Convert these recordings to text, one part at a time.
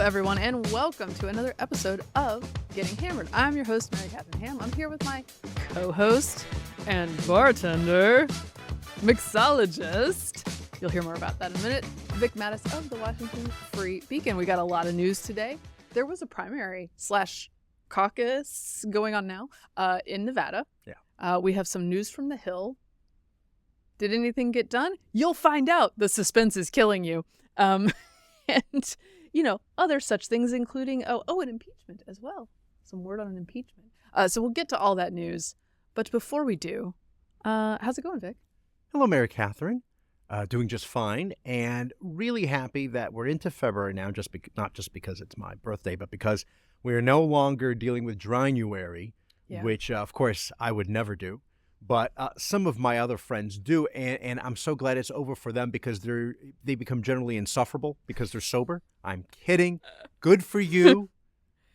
everyone, and welcome to another episode of Getting Hammered. I'm your host, Mary Catherine Ham. I'm here with my co-host and bartender, mixologist. You'll hear more about that in a minute. Vic Mattis of the Washington Free Beacon. We got a lot of news today. There was a primary / caucus going on now in Nevada. Yeah. We have some news from the Hill. Did anything get done? You'll find out. The suspense is killing you. And, other such things, including, an impeachment as well. Some word on an impeachment. So we'll get to all that news. But before we do, how's it going, Vic? Hello, Mary Catherine. Doing just fine, and really happy that we're into February now, not just because it's my birthday, but because we are no longer dealing with Drynuary, which, of course, I would never do. But some of my other friends do, and I'm so glad it's over for them because they become generally insufferable because they're sober. I'm kidding. Good for you.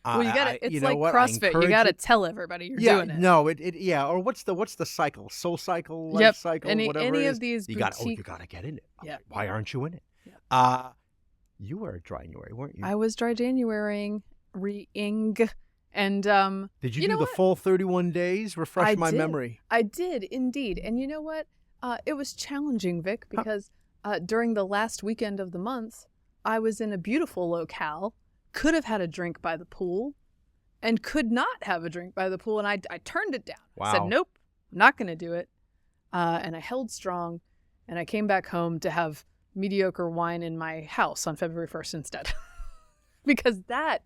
Well, you gotta. It's like CrossFit. You gotta tell everybody you're doing it. No, Or what's the cycle? Soul cycle, life cycle, whatever. Any it is. of these you gotta get in it. Yeah. Why aren't you in it? Yeah. You were a Drynuary, weren't you? I was dry Januarying, and did you do the full 31 days? Refresh my memory. I did indeed, and you know what? It was challenging, Vic, because during the last weekend of the month, I was in a beautiful locale. Could have had a drink by the pool and could not have a drink by the pool. And I turned it down. Wow. I said, nope, I'm not going to do it. And I held strong, and I came back home to have mediocre wine in my house on February 1st instead. Because that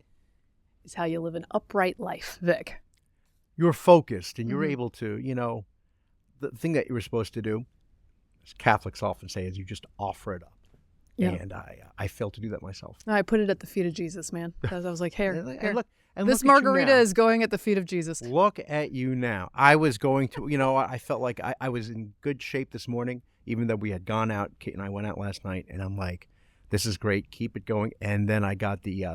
is how you live an upright life, Vic. You're focused, and you're able to, the thing that you were supposed to do, as Catholics often say, is you just offer it up. Yeah. And I failed to do that myself. I put it at the feet of Jesus, man. Because I was like, here. This look margarita is going at the feet of Jesus. Look at you now. I was going to, I felt like I was in good shape this morning, even though we had gone out. Kate and I went out last night, and I'm like, this is great. Keep it going. And then I got the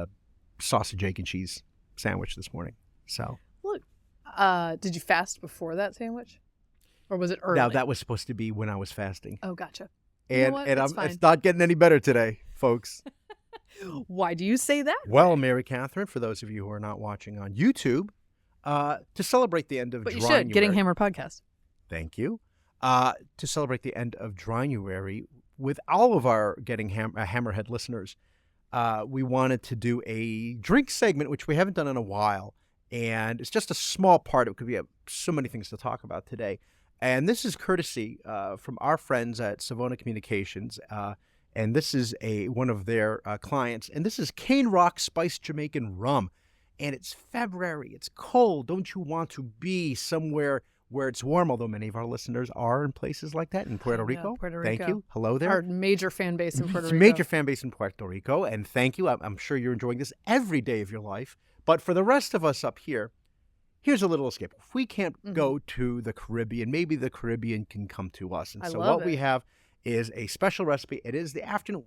sausage, egg, and cheese sandwich this morning. So look, did you fast before that sandwich? Or was it early? Now, that was supposed to be when I was fasting. Oh, gotcha. And it's not getting any better today, folks. Why do you say that? Well, Mary Catherine, for those of you who are not watching on YouTube, to celebrate the end of Drynuary. But you should. Getting Hammered podcast. Thank you. To celebrate the end of Drynuary, with all of our Getting Hammerhead listeners, we wanted to do a drink segment, which we haven't done in a while. And it's just a small part. It could be so many things to talk about today. And this is courtesy from our friends at Savona Communications, and this is one of their clients. And this is Cane Rock Spiced Jamaican Rum. And it's February. It's cold. Don't you want to be somewhere where it's warm? Although many of our listeners are in places like that in Puerto Rico. Puerto Rico. Thank you. Hello there. Our major fan base in Puerto Rico. Major fan base in Puerto Rico. And thank you. I'm sure you're enjoying this every day of your life. But for the rest of us up here, here's a little escape. If we can't go to the Caribbean, maybe the Caribbean can come to us. And so what we have is a special recipe. It is the afternoon.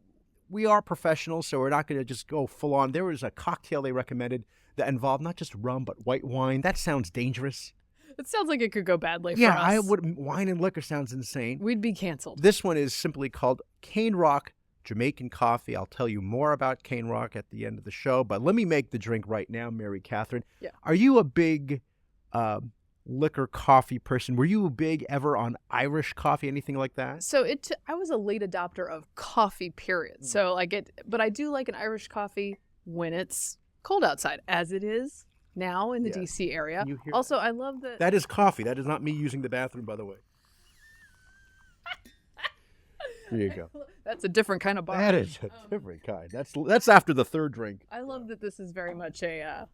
We are professionals, so we're not going to just go full on. There was a cocktail they recommended that involved not just rum, but white wine. That sounds dangerous. It sounds like it could go badly for us. Yeah, wine and liquor sounds insane. We'd be canceled. This one is simply called Cane Rock Jamaican Coffee. I'll tell you more about Cane Rock at the end of the show, but let me make the drink right now, Mary Catherine. Yeah. Are you a big liquor coffee person? Were you big ever on Irish coffee, anything like that? So I was a late adopter of coffee, period. So but I do like an Irish coffee when it's cold outside, as it is now in the DC area. Also, I love that. That is coffee. That is not me using the bathroom, by the way. Here you go. That's a different kind of bottle. That is a different kind. That's after the third drink. I love that this is very much a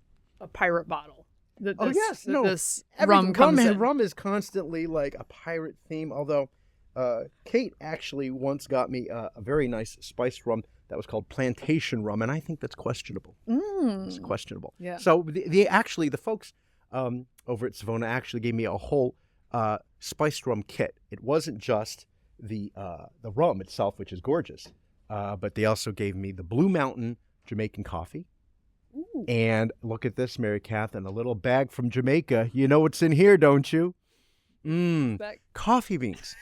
pirate bottle. This rum comes in. Rum is constantly like a pirate theme, although Kate actually once got me a very nice spiced rum that was called plantation rum, and I think that's questionable. It's questionable. Yeah. So the folks over at Savona actually gave me a whole spiced rum kit. It wasn't just the rum itself, which is gorgeous, but they also gave me the Blue Mountain Jamaican coffee. Ooh. And look at this, Mary Catherine, a little bag from Jamaica. You know what's in here, don't you? Coffee beans.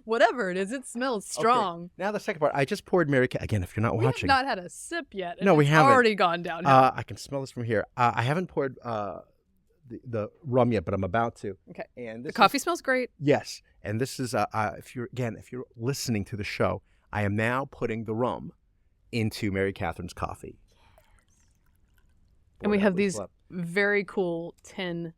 Whatever it is, it smells strong. Okay. Now the second part. I just poured Mary Catherine. Again, if you're not We watching. have not had a sip yet. And No, we it's haven't. already gone downhill. I can smell this from here. I haven't poured the rum yet, but I'm about to. Okay. And The coffee smells great. Yes, and this is if you're listening to the show, I am now putting the rum into Mary Catherine's coffee. And we have these very cool tin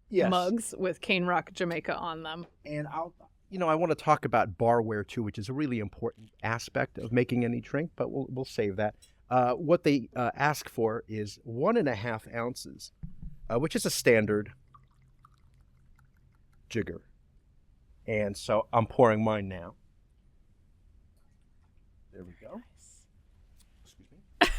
mugs with Cane Rock, Jamaica on them. And I want to talk about barware too, which is a really important aspect of making any drink, but we'll save that. What they ask for is 1.5 ounces, which is a standard jigger. And so I'm pouring mine now. There we go. Excuse me.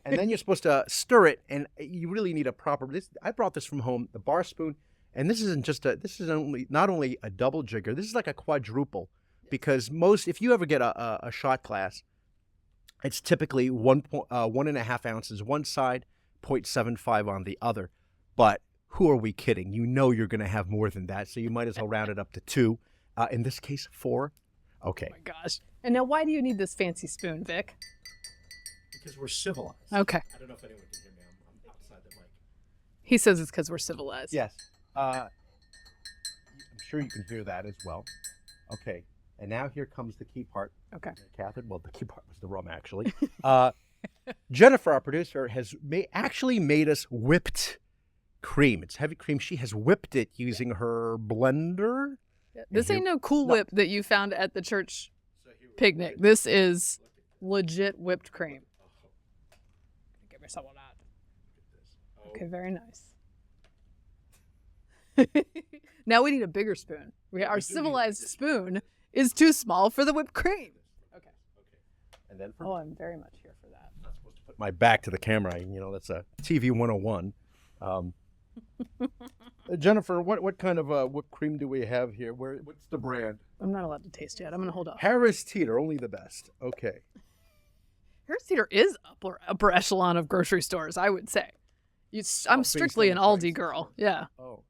And then you're supposed to stir it, and you really need a proper. I brought this from home, the bar spoon, and this isn't just this is not only a double jigger. This is like a quadruple, because if you ever get a shot glass, it's typically 1.5 ounces one side, 0.75 on the other. But who are we kidding? You know you're going to have more than that, so you might as well round it up to 2. In this case, 4. Okay. Oh my gosh. And now why do you need this fancy spoon, Vic? Because we're civilized. Okay. I don't know if anyone can hear me. I'm outside the mic. He says it's because we're civilized. Yes. I'm sure you can hear that as well. Okay. And now here comes the key part. Okay. Catherine, well, the key part was the rum, actually. Jennifer, our producer, has actually made us whipped cream. It's heavy cream. She has whipped it using her blender. This ain't no Cool Whip that you found at the church picnic. This is legit whipped cream. Give me some of that. Okay, very nice. Now we need a bigger spoon. Our civilized spoon is too small for the whipped cream. Okay. And then I'm very much here for that. I'm not supposed to put my back to the camera. That's a TV 101. Jennifer, what kind of whipped cream do we have here? What's the brand? I'm not allowed to taste yet. I'm going to hold up. Harris Teeter, only the best. Okay. Harris Teeter is upper echelon of grocery stores, I would say. I'm strictly an Aldi girl. Yeah. Oh,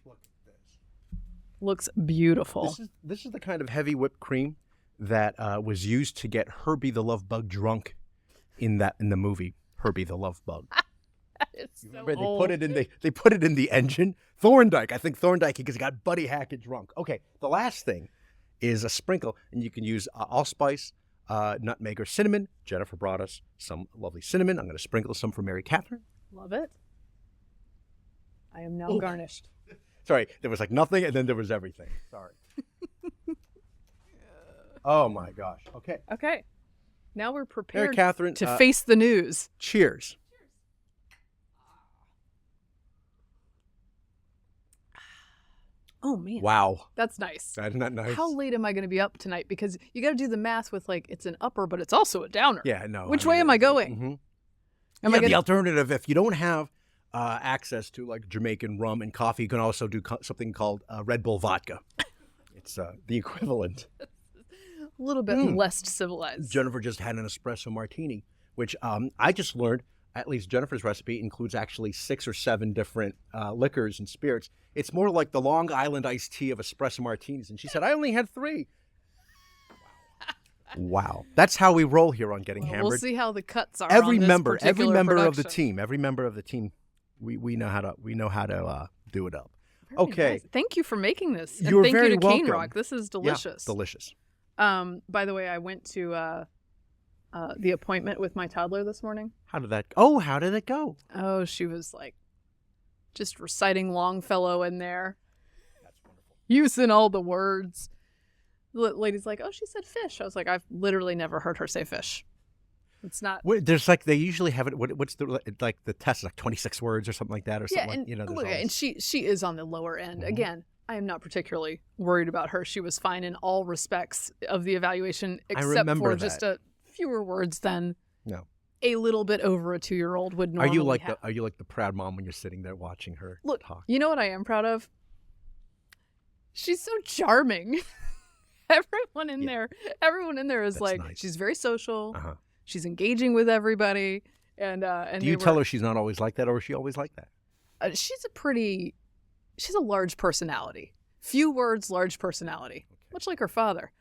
look at this. Looks beautiful. This is the kind of heavy whipped cream that was used to get Herbie the Love Bug drunk in the movie Herbie the Love Bug. It's so Remember, old. they put it in the engine. Thorndike, I think Thorndike, because he got Buddy Hackett drunk. Okay, the last thing is a sprinkle, and you can use allspice, nutmeg, or cinnamon. Jennifer brought us some lovely cinnamon. I'm going to sprinkle some for Mary Catherine. Love it. I am now garnished. Sorry, there was like nothing, and then there was everything. Sorry. Oh my gosh. Okay. Okay. Now we're prepared Mary Catherine, to face the news. Cheers. Oh, man. Wow. That's nice. Isn't that nice? How late am I going to be up tonight? Because you got to do the math with it's an upper, but it's also a downer. Yeah, no. Which way am I going? Mm-hmm. The alternative, if you don't have access to like Jamaican rum and coffee, you can also do something called Red Bull vodka. It's the equivalent. A little bit less civilized. Jennifer just had an espresso martini, which I just learned, at least Jennifer's recipe includes actually 6 or 7 different liquors and spirits. It's more like the Long Island iced tea of espresso martinis. And she said, I only had 3. Wow. That's how we roll here on Getting Hammered. We'll see how the cuts are. Every on this member of the production. team, we know how to do it up. Very okay. Nice. Thank you for making this. And You're thank very you to Cane welcome. Rock. This is delicious. Yeah, delicious. By the way, I went to the appointment with my toddler this morning. How did it go? Oh, she was just reciting Longfellow in there. That's wonderful. Using all the words. The lady's like, oh, she said fish. I was like, I've literally never heard her say fish. It's not. There's they usually have it. What's the test is 26 words or something like that or something. Yeah, and, there's and she is on the lower end. Mm-hmm. Again, I am not particularly worried about her. She was fine in all respects of the evaluation, except for just a fewer words than a little bit over a 2-year-old would normally have. Are you like the proud mom when you're sitting there watching her talk? You know what I am proud of? She's so charming. Everyone in there is That's like, nice. She's very social. Uh-huh. She's engaging with everybody. And do you tell her she's not always like that, or is she always like that? She's a large personality. Few words, large personality. much like her father.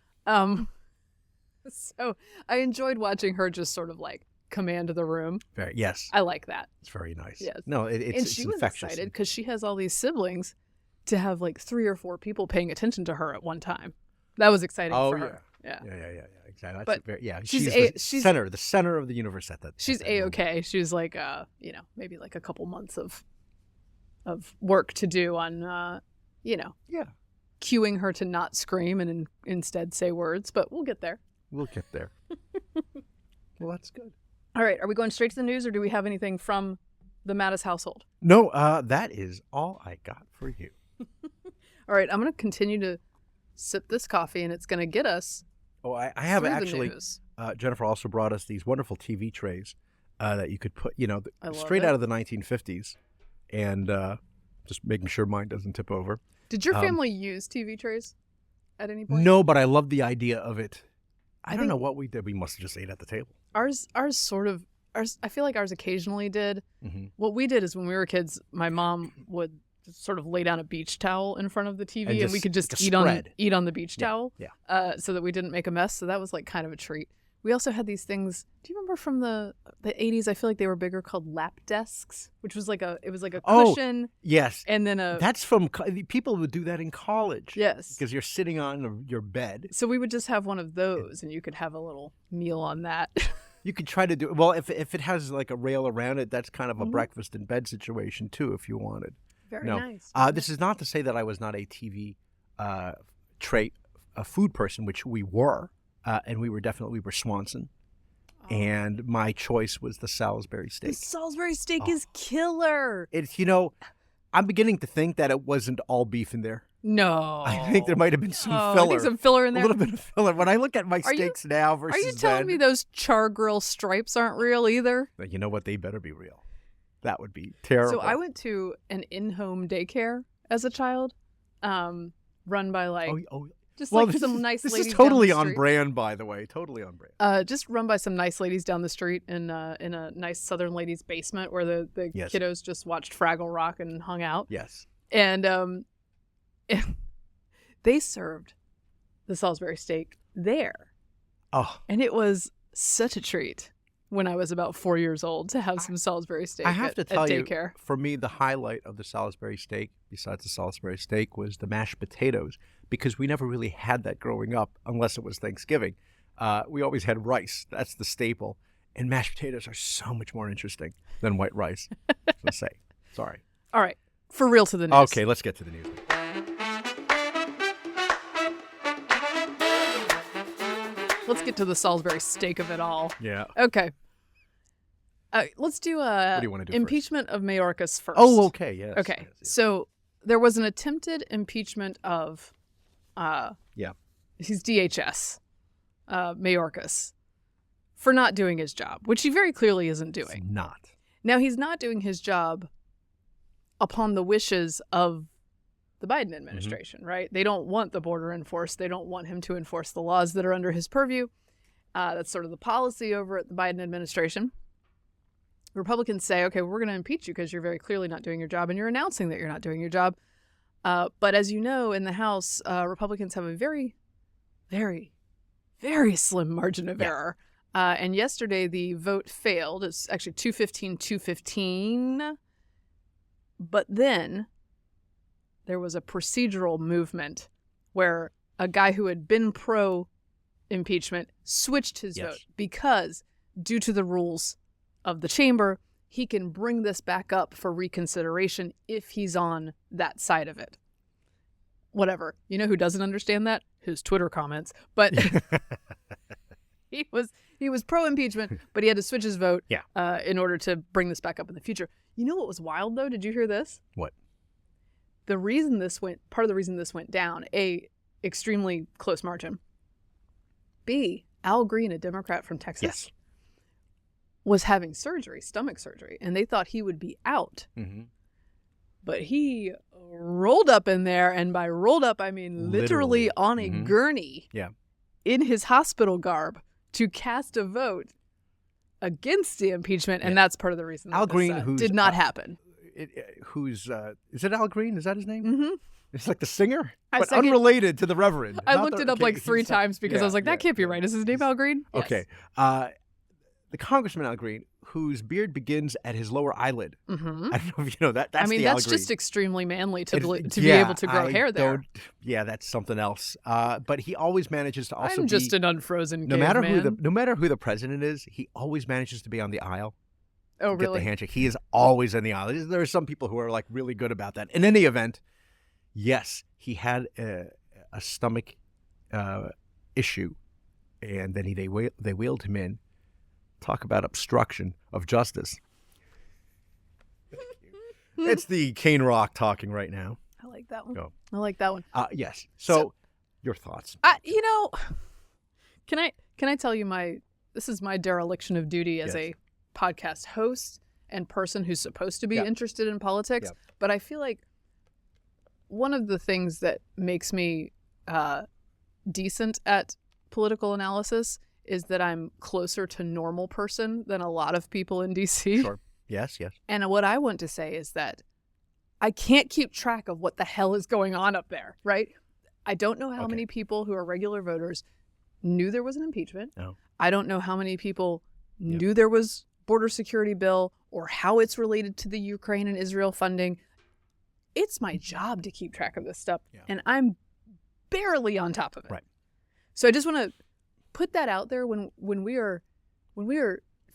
So I enjoyed watching her just sort of like command the room. Yes. I like that. It's very nice. Yes. No, And she was infectious. excited because she has all these siblings to have like 3 or 4 people paying attention to her at one time. That was exciting for her. Yeah. Exactly. But She's the center of the universe at that. She's A-okay. She's like, maybe like a couple months of work to do on, cueing her to not scream and instead say words. But we'll get there. We'll get there. Well, that's good. All right. Are we going straight to the news, or do we have anything from the Mattis household? No, that is all I got for you. All right. I'm going to continue to sip this coffee, and it's going to get us. Oh, I have through the actually. news. Jennifer also brought us these wonderful TV trays that you could put, straight it. out of the 1950s, and just making sure mine doesn't tip over. Did your family use TV trays at any point? No, but I love the idea of it. I don't know what we did. We must have just ate at the table. Ours I feel like ours occasionally did. Mm-hmm. What we did is when we were kids, my mom would sort of lay down a beach towel in front of the TV, and we could just eat on the beach towel. Yeah. So that we didn't make a mess. So that was like kind of a treat. We also had these things. Do you remember from the 80s? I feel like they were bigger, called lap desks, which was like a cushion. Yes. And then that's from people would do that in college. Yes. Because you're sitting on your bed. So we would just have one of those, and you could have a little meal on that. You could try to do well if it has like a rail around it. That's kind of a breakfast in bed situation too, if you wanted. Very nice. This is not to say that I was not a TV tray, a food person, which we were. And we were Swanson. Oh. And my choice was the Salisbury steak. The Salisbury steak is killer. It's, I'm beginning to think that it wasn't all beef in there. No. I think there might have been some filler. I think some filler in there. A little bit of filler. When I look at my steaks now versus then. Are you telling me those char grill stripes aren't real either? You know what? They better be real. That would be terrible. So I went to an in-home daycare as a child, run by like... Just some nice ladies. This is totally down the on brand, by the way. Totally on brand. Just run by some nice ladies down the street in a nice Southern lady's basement where the kiddos just watched Fraggle Rock and hung out. Yes. And they served the Salisbury steak there. Oh. And it was such a treat when I was about 4 years old to have some Salisbury steak. I have to tell you, daycare. For me, the highlight of the Salisbury steak, besides the Salisbury steak, was the mashed potatoes, because we never really had that growing up, unless it was Thanksgiving. We always had rice. That's the staple. And mashed potatoes are so much more interesting than white rice. Let's say. Sorry. All right. For real to the news. Okay, let's get to the news. Let's get to the Salisbury steak of it all. Yeah. Okay. Let's do what do you want to do impeachment of Mayorkas first. Oh, okay. Yes. Okay. Yes. So there was an attempted impeachment of he's DHS, Mayorkas, for not doing his job, which he very clearly isn't doing. It's not. Now, he's not doing his job upon the wishes of the Biden administration, right? They don't want the border enforced. They don't want him to enforce the laws that are under his purview. That's sort of the policy over at the Biden administration. Republicans say, okay, we're going to impeach you because you're very clearly not doing your job, and you're announcing that you're not doing your job. But as you know, in the House, Republicans have a very, very, very slim margin of error. And yesterday, the vote failed. It's actually 215-215. But then there was a procedural movement where a guy who had been pro-impeachment switched his vote because, due to the rules of the chamber, he can bring this back up for reconsideration if he's on that side of it. Whatever. You know who doesn't understand that? His Twitter comments. But he was pro-impeachment, but he had to switch his vote in order to bring this back up in the future. You know what was wild, though? Did you hear this? What? Part of the reason this went down, A, extremely close margin. B, Al Green, a Democrat from Texas, was having stomach surgery, and they thought he would be out. Mm-hmm. But he rolled up in there, and by rolled up, I mean literally on a gurney in his hospital garb to cast a vote against the impeachment, and that's part of the reason Al Green, this, did not happen. who's is it Al Green? Is that his name? Mm-hmm. It's like the singer, I but second- unrelated to the Reverend. I Not looked the- it up okay, like 3 he's not- times because I was like, that can't be right. Is his name Al Green? Yes. Okay. The Congressman Al Green, whose beard begins at his lower eyelid. Mm-hmm. I don't know if you know that. That's I mean, the Al that's Green. just extremely manly to be Yeah, able to grow I hair there. don't- Yeah, that's something else. But he always manages to also I'm just be, an unfrozen no matter caveman. no matter who the president is, he always manages to be on the aisle. Oh, Get the really? handshake. He is always in the aisle. There are some people who are like really good about that. In any event, yes, he had a stomach issue, and then they wheeled him in. Talk about obstruction of justice. It's the Cane Rock talking right now. I like that one. Go. I like that one. Yes. So your thoughts? You know, can I tell you this is my dereliction of duty as a podcast host and person who's supposed to be interested in politics, but I feel like one of the things that makes me decent at political analysis is that I'm closer to normal person than a lot of people in DC. Sure. Yes. And what I want to say is that I can't keep track of what the hell is going on up there, right? I don't know how many people who are regular voters knew there was an impeachment. No. I don't know how many people knew there was border security bill or how it's related to the Ukraine and Israel funding. It's my job to keep track of this stuff, and I'm barely on top of it. Right. So I just want to put that out there when we are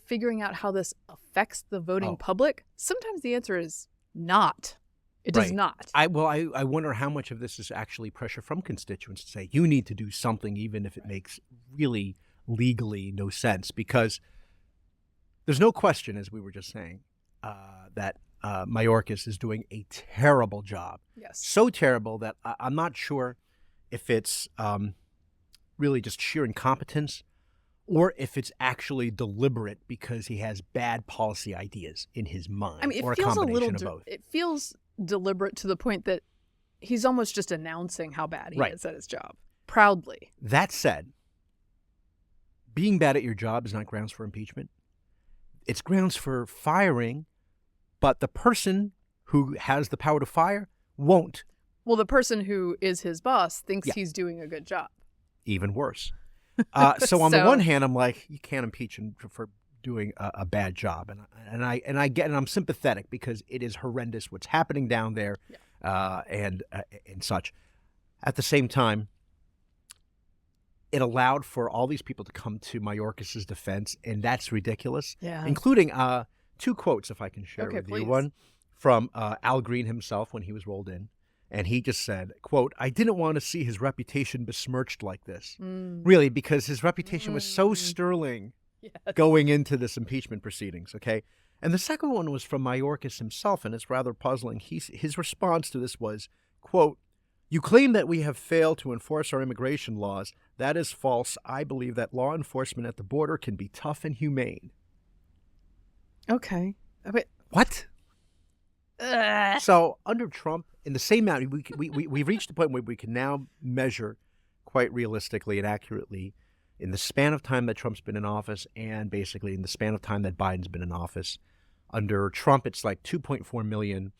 figuring out how this affects the voting public. Sometimes the answer is not. It does not. I wonder how much of this is actually pressure from constituents to say you need to do something, even if it makes really legally no sense, because there's no question, as we were just saying, that Mayorkas is doing a terrible job. Yes. So terrible that I'm not sure if it's really just sheer incompetence or if it's actually deliberate because he has bad policy ideas in his mind. I mean, or a combination of both. It feels deliberate to the point that he's almost just announcing how bad he is at his job. Proudly. That said, being bad at your job is not grounds for impeachment. It's grounds for firing, but the person who has the power to fire won't. Well, the person who is his boss thinks he's doing a good job. Even worse. So on the one hand, I'm like, you can't impeach him for doing a bad job, and I get, and I'm sympathetic because it is horrendous what's happening down there, and such. At the same time, it allowed for all these people to come to Mayorkas' defense, and that's ridiculous. Yeah. Including 2 quotes, if I can share with please. you. One from Al Green himself when he was rolled in. And he just said, quote, "I didn't want to see his reputation besmirched like this." Really, because his reputation was so sterling going into this impeachment proceedings, okay? And the second one was from Mayorkas himself, and it's rather puzzling. His response to this was, quote, "You claim that we have failed to enforce our immigration laws. That is false. I believe that law enforcement at the border can be tough and humane." Okay. What? So under Trump, in the same amount, we've reached the point where we can now measure quite realistically and accurately in the span of time that Trump's been in office and basically in the span of time that Biden's been in office. Under Trump, it's like 2.4 million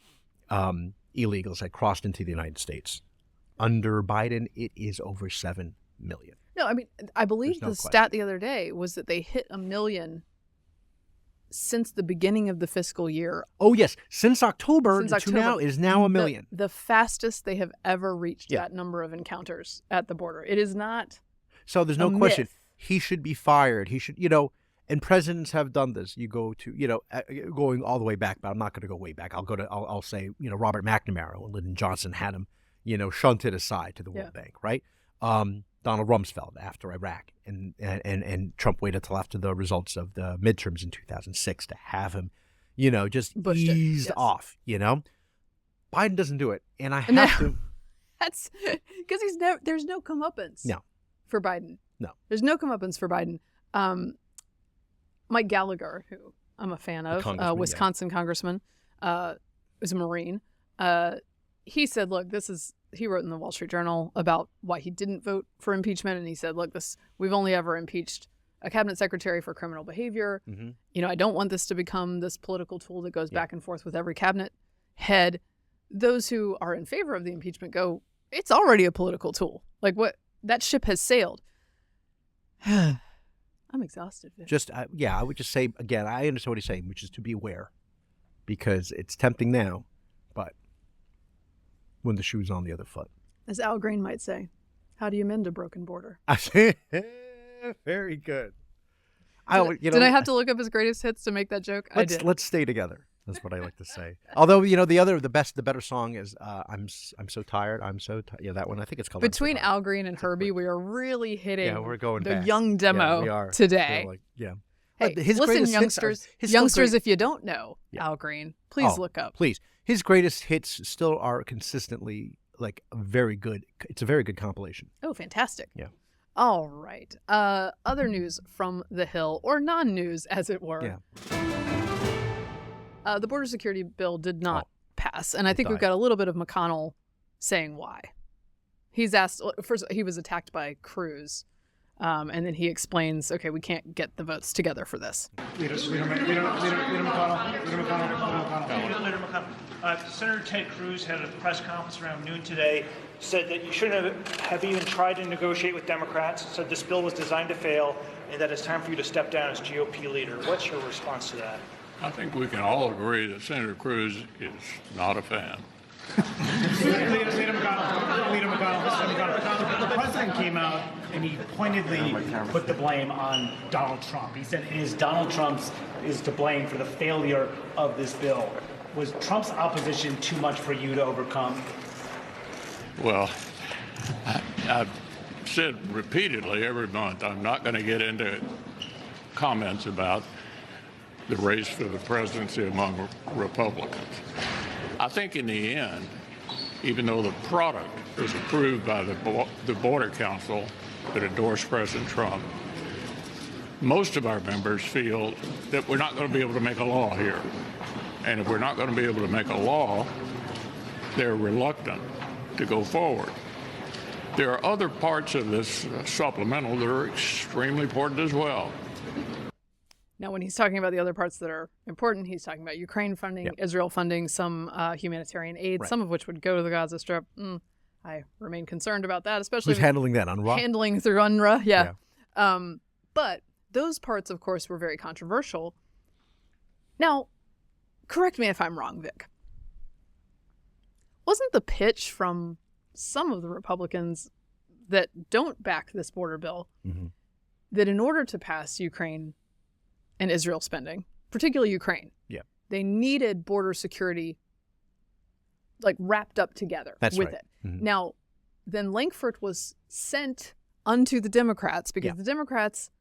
illegals had crossed into the United States. Under Biden, it is over 7 million. No, I mean, I believe There's no the stat the other day was that they hit 1 million since the beginning of the fiscal year. Oh, yes. Since October to now, it is now 1 million. The fastest they have ever reached that number of encounters at the border. It is not So there's no question. He should be fired. He should, and presidents have done this. You go to, going all the way back, but I'm not going to go way back. I'll say, Robert McNamara when Lyndon Johnson had him, shunted aside to the World Bank, right? Donald Rumsfeld after Iraq, and Trump waited till after the results of the midterms in 2006 to have him, just eased off, Biden doesn't do it, and I have to. That's because there's no comeuppance. No. For Biden. No. There's no comeuppance for Biden. Mike Gallagher, who I'm a fan of, Wisconsin congressman, is a Marine. He said, look, he wrote in the Wall Street Journal about why he didn't vote for impeachment. And he said, look, we've only ever impeached a cabinet secretary for criminal behavior. I don't want this to become this political tool that goes back and forth with every cabinet head. Those who are in favor of the impeachment go, it's already a political tool. Like, what? That ship has sailed. I'm exhausted. I would just say, again, I understand what he's saying, which is to be aware, because it's tempting now, but when the shoe's on the other foot. As Al Green might say, how do you mend a broken border? Very good. Did I have to look up his greatest hits to make that joke? I did. Let's stay together. That's what I like to say. Although, the better song is I'm so tired. I'm so tired. Yeah, that one. I think it's called. Between Al Green and Herbie, we are really hitting we're going the back. young demo we are. today. Hey, listen, youngsters, if you don't know Al Green, please look up. Please. His greatest hits still are consistently very good. It's a very good compilation. Oh, fantastic. Yeah. All right. Other news from the Hill, or non-news, as it were. Yeah. The border security bill did not pass, and I think we've got a little bit of McConnell saying why. He's asked, first, he was attacked by Cruz, and then he explains, okay, we can't get the votes together for this. Leader McConnell. Senator Ted Cruz had a press conference around noon today, said that you shouldn't have even tried to negotiate with Democrats, said this bill was designed to fail, and that it's time for you to step down as GOP leader. What's your response to that? I think we can all agree that Senator Cruz is not a fan. Leader McConnell. The president came out and he pointedly put the blame on Donald Trump. He said it is Donald Trump's is to blame for the failure of this bill. Was Trump's opposition too much for you to overcome? Well, I've said repeatedly every month I'm not going to get into comments about the race for the presidency among Republicans. I think in the end, even though the product was approved by the Border Council that endorsed President Trump, most of our members feel that we're not going to be able to make a law here. And if we're not going to be able to make a law, they're reluctant to go forward. There are other parts of this supplemental that are extremely important as well. Now, when he's talking about the other parts that are important, he's talking about Ukraine funding, Israel funding, some humanitarian aid, some of which would go to the Gaza Strip. I remain concerned about that, especially who's handling that, UNRWA? Handling through UNRWA, yeah. But those parts, of course, were very controversial. Now, correct me if I'm wrong, Vic. Wasn't the pitch from some of the Republicans that don't back this border bill that in order to pass Ukraine and Israel spending, particularly Ukraine, they needed border security wrapped up together with it. Now, then Lankford was sent unto the Democrats because the Democrats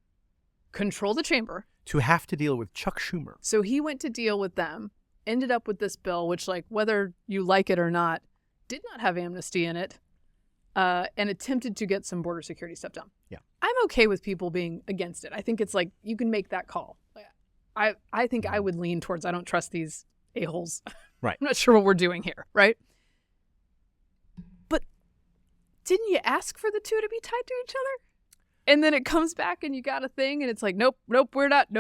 control the chamber. To have to deal with Chuck Schumer. So he went to deal with them, ended up with this bill, which, whether you like it or not, did not have amnesty in it, and attempted to get some border security stuff done. Yeah. I'm okay with people being against it. I think it's you can make that call. I think I would lean towards I don't trust these a-holes. Right. I'm not sure what we're doing here, right? But didn't you ask for the two to be tied to each other? And then it comes back and you got a thing and it's nope, we're not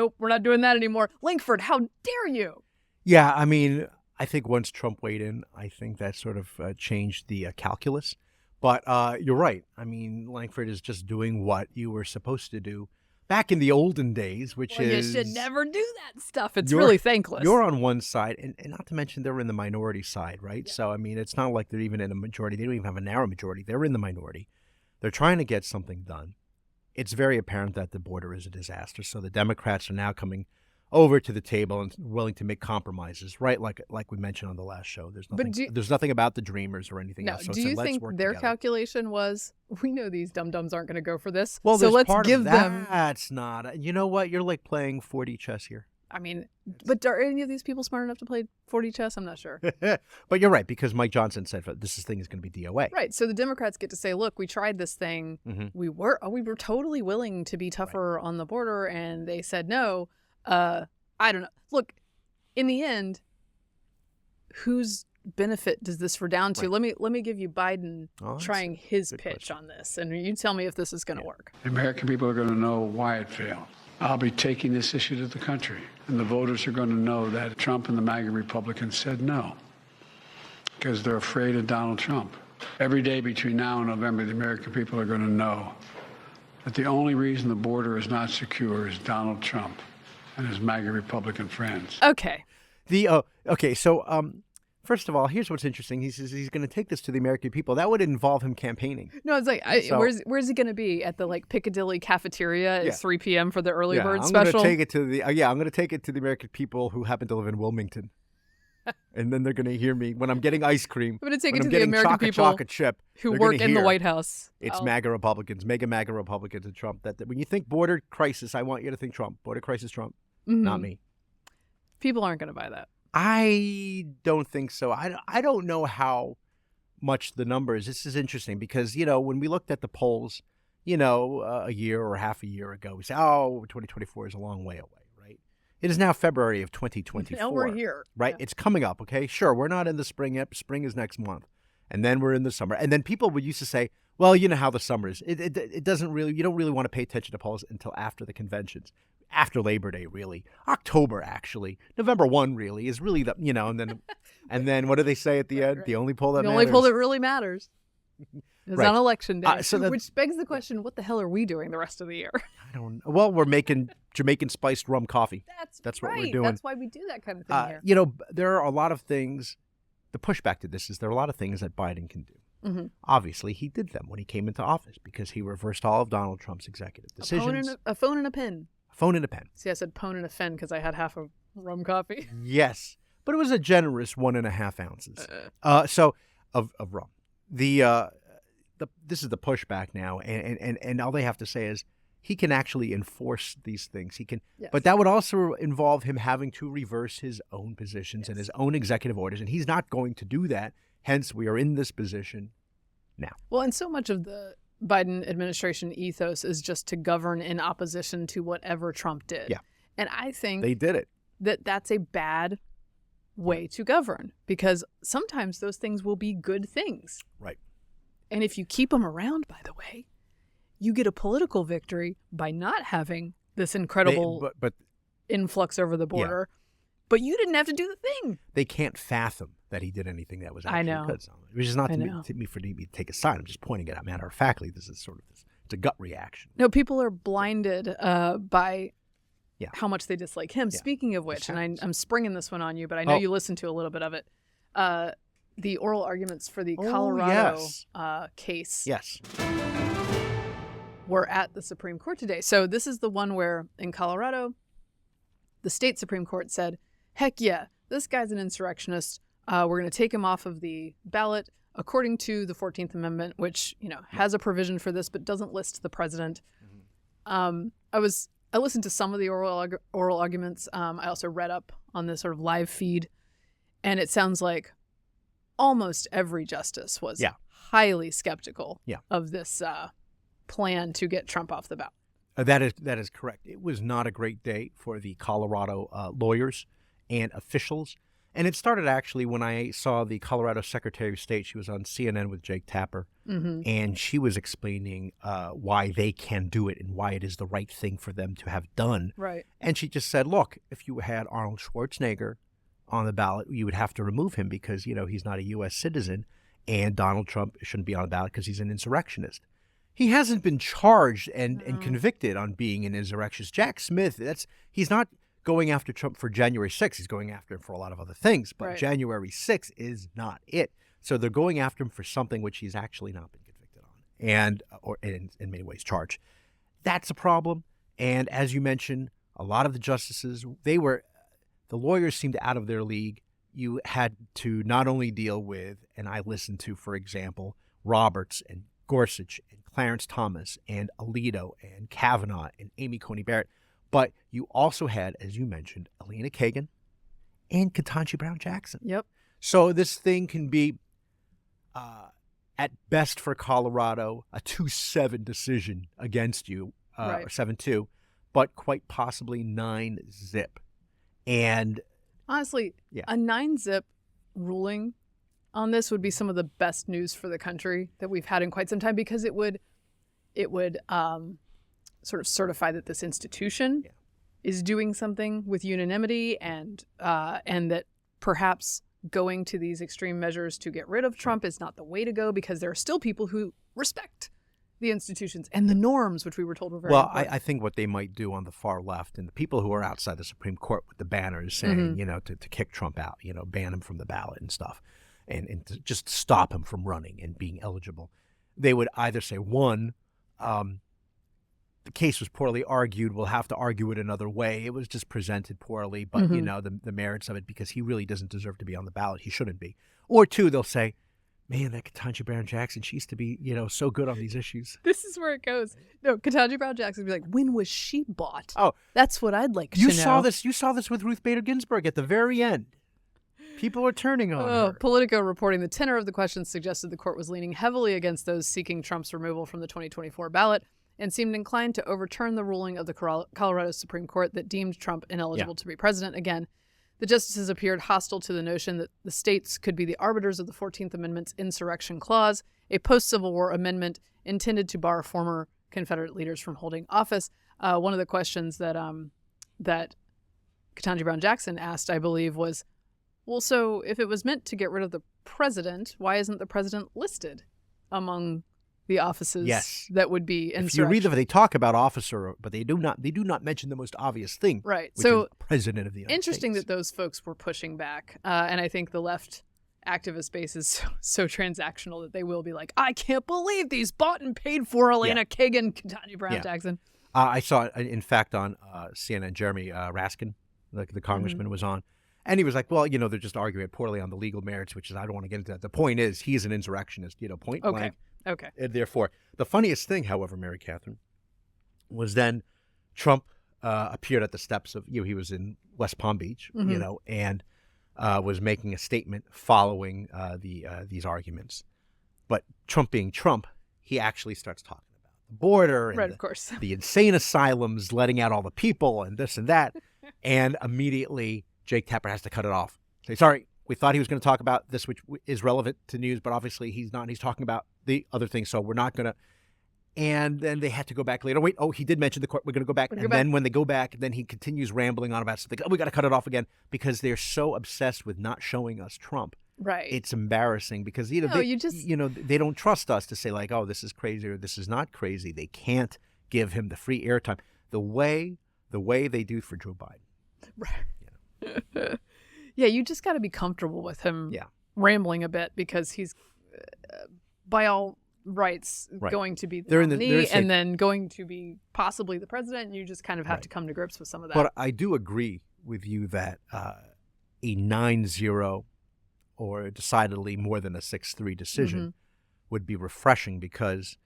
doing that anymore. Lankford, how dare you? Yeah, I mean, I think once Trump weighed in, I think that sort of changed the calculus. But you're right. I mean, Lankford is just doing what you were supposed to do back in the olden days, which is... You should never do that stuff. It's really thankless. You're on one side, and not to mention they're in the minority side, right? Yeah. So, I mean, it's not like they're even in a majority. They don't even have a narrow majority. They're in the minority. They're trying to get something done. It's very apparent that the border is a disaster. So the Democrats are now coming over to the table and willing to make compromises, right? Like we mentioned on the last show. There's nothing about the Dreamers or anything else. So do you think their calculation was, we know these dum-dums aren't going to go for this, well, so let's give them... them... That's not... You know what? You're playing 4D chess here. I mean, but are any of these people smart enough to play 4D chess? I'm not sure. But you're right, because Mike Johnson said this thing is going to be DOA. Right. So the Democrats get to say, look, we tried this thing. We were totally willing to be tougher on the border, and they said no. I don't know. Look, in the end, whose benefit does this redound to? Let me give you Biden trying his pitch on this, and you tell me if this is going to work. The American people are going to know why it failed. I'll be taking this issue to the country, and the voters are going to know that Trump and the MAGA Republicans said no. because they're afraid of Donald Trump. Every day between now and November, the American people are going to know that the only reason the border is not secure is Donald Trump and his MAGA Republican friends. Okay. So first of all, here's what's interesting. He says he's going to take this to the American people. That would involve him campaigning. No, it's like, where's he going to be? At the Piccadilly cafeteria at 3 p.m. for the early bird special? I'm going to take it to the I'm going to take it to the American people who happen to live in Wilmington. And then they're going to hear me when I'm getting ice cream. I'm going to take it to the American people chocolate chip, who work in the White House. It's MAGA Republicans, mega MAGA Republicans and Trump. That when you think border crisis, I want you to think Trump. Border crisis, Trump, not me. People aren't going to buy that. I don't think so. I don't know how much the numbers. This is interesting because, when we looked at the polls, a year or half a year ago, we say, 2024 is a long way away. It is now February of 2024. Now we're here. Right? Yeah. It's coming up, okay? Sure, we're not in the spring yet. Spring is next month. And then we're in the summer. And then people would used to say, well, you know how the summer is. It doesn't really, you don't really want to pay attention to polls until after the conventions. After Labor Day, really. October, actually. November 1, really, is really the, and then what do they say at the end? Right. The only poll that matters. The only poll that really matters is on Election Day. Which begs the question, what the hell are we doing the rest of the year? I don't know. Well, we're making Jamaican spiced rum coffee. That's right. What we're doing. That's why we do that kind of thing here. There are a lot of things. The pushback to this is there are a lot of things that Biden can do. Mm-hmm. Obviously, he did them when he came into office because he reversed all of Donald Trump's executive decisions. A phone and a pen. A phone and a pen. See, I said pone and a fen because I had half a rum coffee. Yes, but it was a generous 1.5 ounces. Of rum. This is the pushback now, and all they have to say is he can actually enforce these things. He can, yes. But that would also involve him having to reverse his own positions and his own executive orders, and he's not going to do that. Hence, we are in this position now. Well, and so much of the Biden administration ethos is just to govern in opposition to whatever Trump did. Yeah. And I think they did it. That's a bad way to govern because sometimes those things will be good things. Right. And if you keep them around, by the way, you get a political victory by not having this incredible influx over the border. Yeah. But you didn't have to do the thing. They can't fathom that he did anything that was actually good. Which is not to me for me to take a side. I'm just pointing it out matter of factly. This is sort of this. It's a gut reaction. No, people are blinded by how much they dislike him. Yeah. Speaking of which, and I'm springing this one on you, but I know you listened to a little bit of it. The oral arguments for the Colorado case were at the Supreme Court today. So this is the one where in Colorado, the state Supreme Court said, heck yeah, this guy's an insurrectionist. We're going to take him off of the ballot according to the 14th Amendment, which has a provision for this, but doesn't list the president. Mm-hmm. I listened to some of the oral arguments. I also read up on this sort of live feed, and it sounds like almost every justice was highly skeptical of this plan to get Trump off the ballot. That is correct. It was not a great day for the Colorado lawyers and officials. And it started actually when I saw the Colorado Secretary of State. She was on CNN with Jake Tapper, and she was explaining why they can do it and why it is the right thing for them to have done. Right. And she just said, look, if you had Arnold Schwarzenegger on the ballot, you would have to remove him because, he's not a U.S. citizen, and Donald Trump shouldn't be on the ballot because he's an insurrectionist. He hasn't been charged and convicted on being an insurrectionist. Jack Smith, he's not going after Trump for January 6th. He's going after him for a lot of other things, but January 6th is not it. So they're going after him for something which he's actually not been convicted on or in many ways charged. That's a problem. And as you mentioned, a lot of the justices, the lawyers seemed out of their league. You had to not only deal with, and I listened to, for example, Roberts and Gorsuch and Clarence Thomas and Alito and Kavanaugh and Amy Coney Barrett, but you also had, as you mentioned, Elena Kagan and Ketanji Brown Jackson. Yep. So this thing can be, at best for Colorado, a 2-7 decision against you, or 7-2, but quite possibly 9-0. And honestly, a 9-0 ruling on this would be some of the best news for the country that we've had in quite some time, because it would sort of certify that this institution is doing something with unanimity, and that perhaps going to these extreme measures to get rid of Trump is not the way to go, because there are still people who respect the institutions and the norms, which we were told were very important. I think what they might do on the far left and the people who are outside the Supreme Court with the banners saying, to kick Trump out, ban him from the ballot and stuff, and to just stop him from running and being eligible. They would either say, one, the case was poorly argued, we'll have to argue it another way. It was just presented poorly, but, the merits of it, because he really doesn't deserve to be on the ballot. He shouldn't be. Or two, they'll say, man, that Ketanji Brown Jackson, she used to be, so good on these issues. This is where it goes. No, Ketanji Brown Jackson would be like, when was she bought? Oh, that's what I'd like to know. You saw this with Ruth Bader Ginsburg at the very end. People are turning on her. Politico reporting the tenor of the questions suggested the court was leaning heavily against those seeking Trump's removal from the 2024 ballot and seemed inclined to overturn the ruling of the Colorado Supreme Court that deemed Trump ineligible to be president again. The justices appeared hostile to the notion that the states could be the arbiters of the 14th Amendment's insurrection clause, a post-Civil War amendment intended to bar former Confederate leaders from holding office. One of the questions that Ketanji Brown Jackson asked, I believe, was, well, so if it was meant to get rid of the president, why isn't the president listed among the offices that would be insurrection? If you read them, they talk about officer, but they do not mention the most obvious thing, right? Which so is president of the United interesting States. that those folks were pushing back, and I think the left activist space is so transactional that they will be like, I can't believe these bought and paid for Elena Kagan, Ketanji Brown Jackson. I saw, in fact, on CNN, Jeremy Raskin, the congressman, was on. And he was like, well, they're just arguing poorly on the legal merits, which is, I don't want to get into that. The point is, he's an insurrectionist, point blank. Okay. And therefore, the funniest thing, however, Mary Catherine, was then Trump appeared at the steps of, he was in West Palm Beach, and was making a statement following these arguments. But Trump being Trump, he actually starts talking about the border and of course. the insane asylums, letting out all the people and this and that. And immediately Jake Tapper has to cut it off. Say, sorry, we thought he was going to talk about this, which is relevant to news, but obviously he's not. He's talking about the other thing, so we're not going to. And then they had to go back later. Wait, he did mention the court. We're going to go back. Then when they go back, then he continues rambling on about something. We got to cut it off again, because they're so obsessed with not showing us Trump. Right. It's embarrassing because they don't trust us to say like, oh, this is crazy or this is not crazy. They can't give him the free airtime the way they do for Joe Biden. Right. Yeah, you just got to be comfortable with him rambling a bit, because he's, by all rights, going to be the nominee and then going to be possibly the president. And you just kind of have to come to grips with some of that. But I do agree with you that a 9-0 or decidedly more than a 6-3 decision would be refreshing, because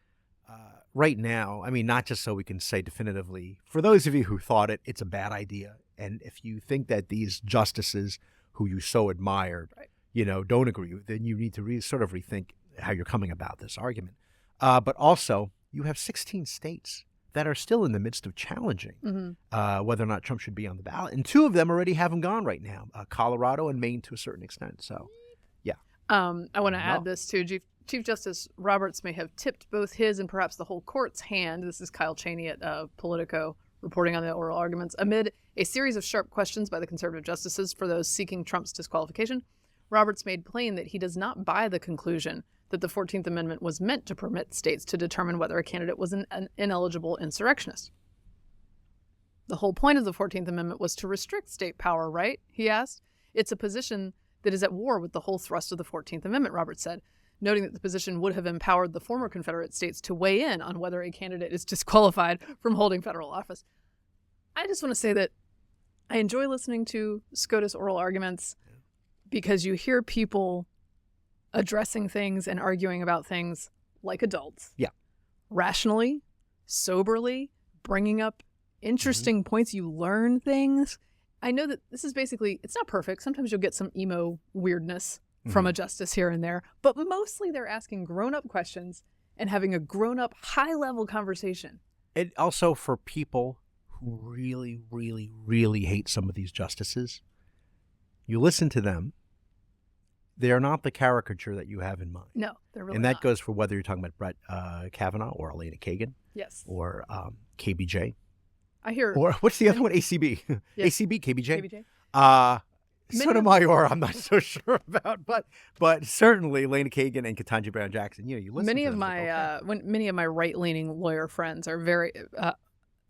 right now, I mean, not just so we can say definitively, for those of you who thought it's a bad idea, and if you think that these justices who you so admired, don't agree with, then you need to sort of rethink how you're coming about this argument. But also, you have 16 states that are still in the midst of challenging whether or not Trump should be on the ballot. And 2 of them already have him gone right now, Colorado and Maine to a certain extent. So, I want to add this too. Chief Justice Roberts may have tipped both his and perhaps the whole court's hand. This is Kyle Cheney at Politico reporting on the oral arguments. Amid a series of sharp questions by the conservative justices for those seeking Trump's disqualification, Roberts made plain that he does not buy the conclusion that the 14th Amendment was meant to permit states to determine whether a candidate was an ineligible insurrectionist. The whole point of the 14th Amendment was to restrict state power, right? He asked. It's a position that is at war with the whole thrust of the 14th Amendment, Roberts said, noting that the position would have empowered the former Confederate states to weigh in on whether a candidate is disqualified from holding federal office. I just want to say that I enjoy listening to SCOTUS oral arguments, because you hear people addressing things and arguing about things like adults. Yeah. Rationally, soberly, bringing up interesting points. You learn things. I know that this is basically, it's not perfect. Sometimes you'll get some emo weirdness from a justice here and there, but mostly they're asking grown-up questions and having a grown-up, high-level conversation. And also for people who really, really, really hate some of these justices, you listen to them, they're not the caricature that you have in mind. No, they're really And that not. goes for whether you're talking about Brett Kavanaugh or Elena Kagan. Yes. Or KBJ. I hear. Or what's the other one? ACB. Yes. ACB, KBJ. KBJ. Sotomayor, I'm not so sure about, but certainly Lena Kagan and Ketanji Brown Jackson. You listen. Many to of them, my like, okay. many of my right-leaning lawyer friends are very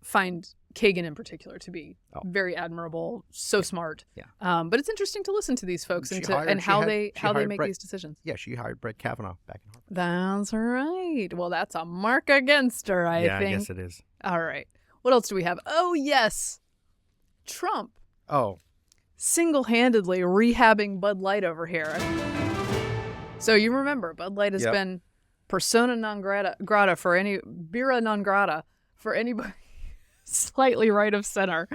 find Kagan in particular to be very admirable, so smart. Yeah. But it's interesting to listen to these folks She and hired- how she they hired make Brett- these decisions. Yeah, she hired Brett Kavanaugh back in Harvard. That's right. Well, that's a mark against her, I Yeah, think. I guess it is. All right. What else do we have? Oh, yes. Trump Oh, single-handedly rehabbing Bud Light over here. So you remember, Bud Light has been persona non grata for any birra non grata for anybody slightly right of center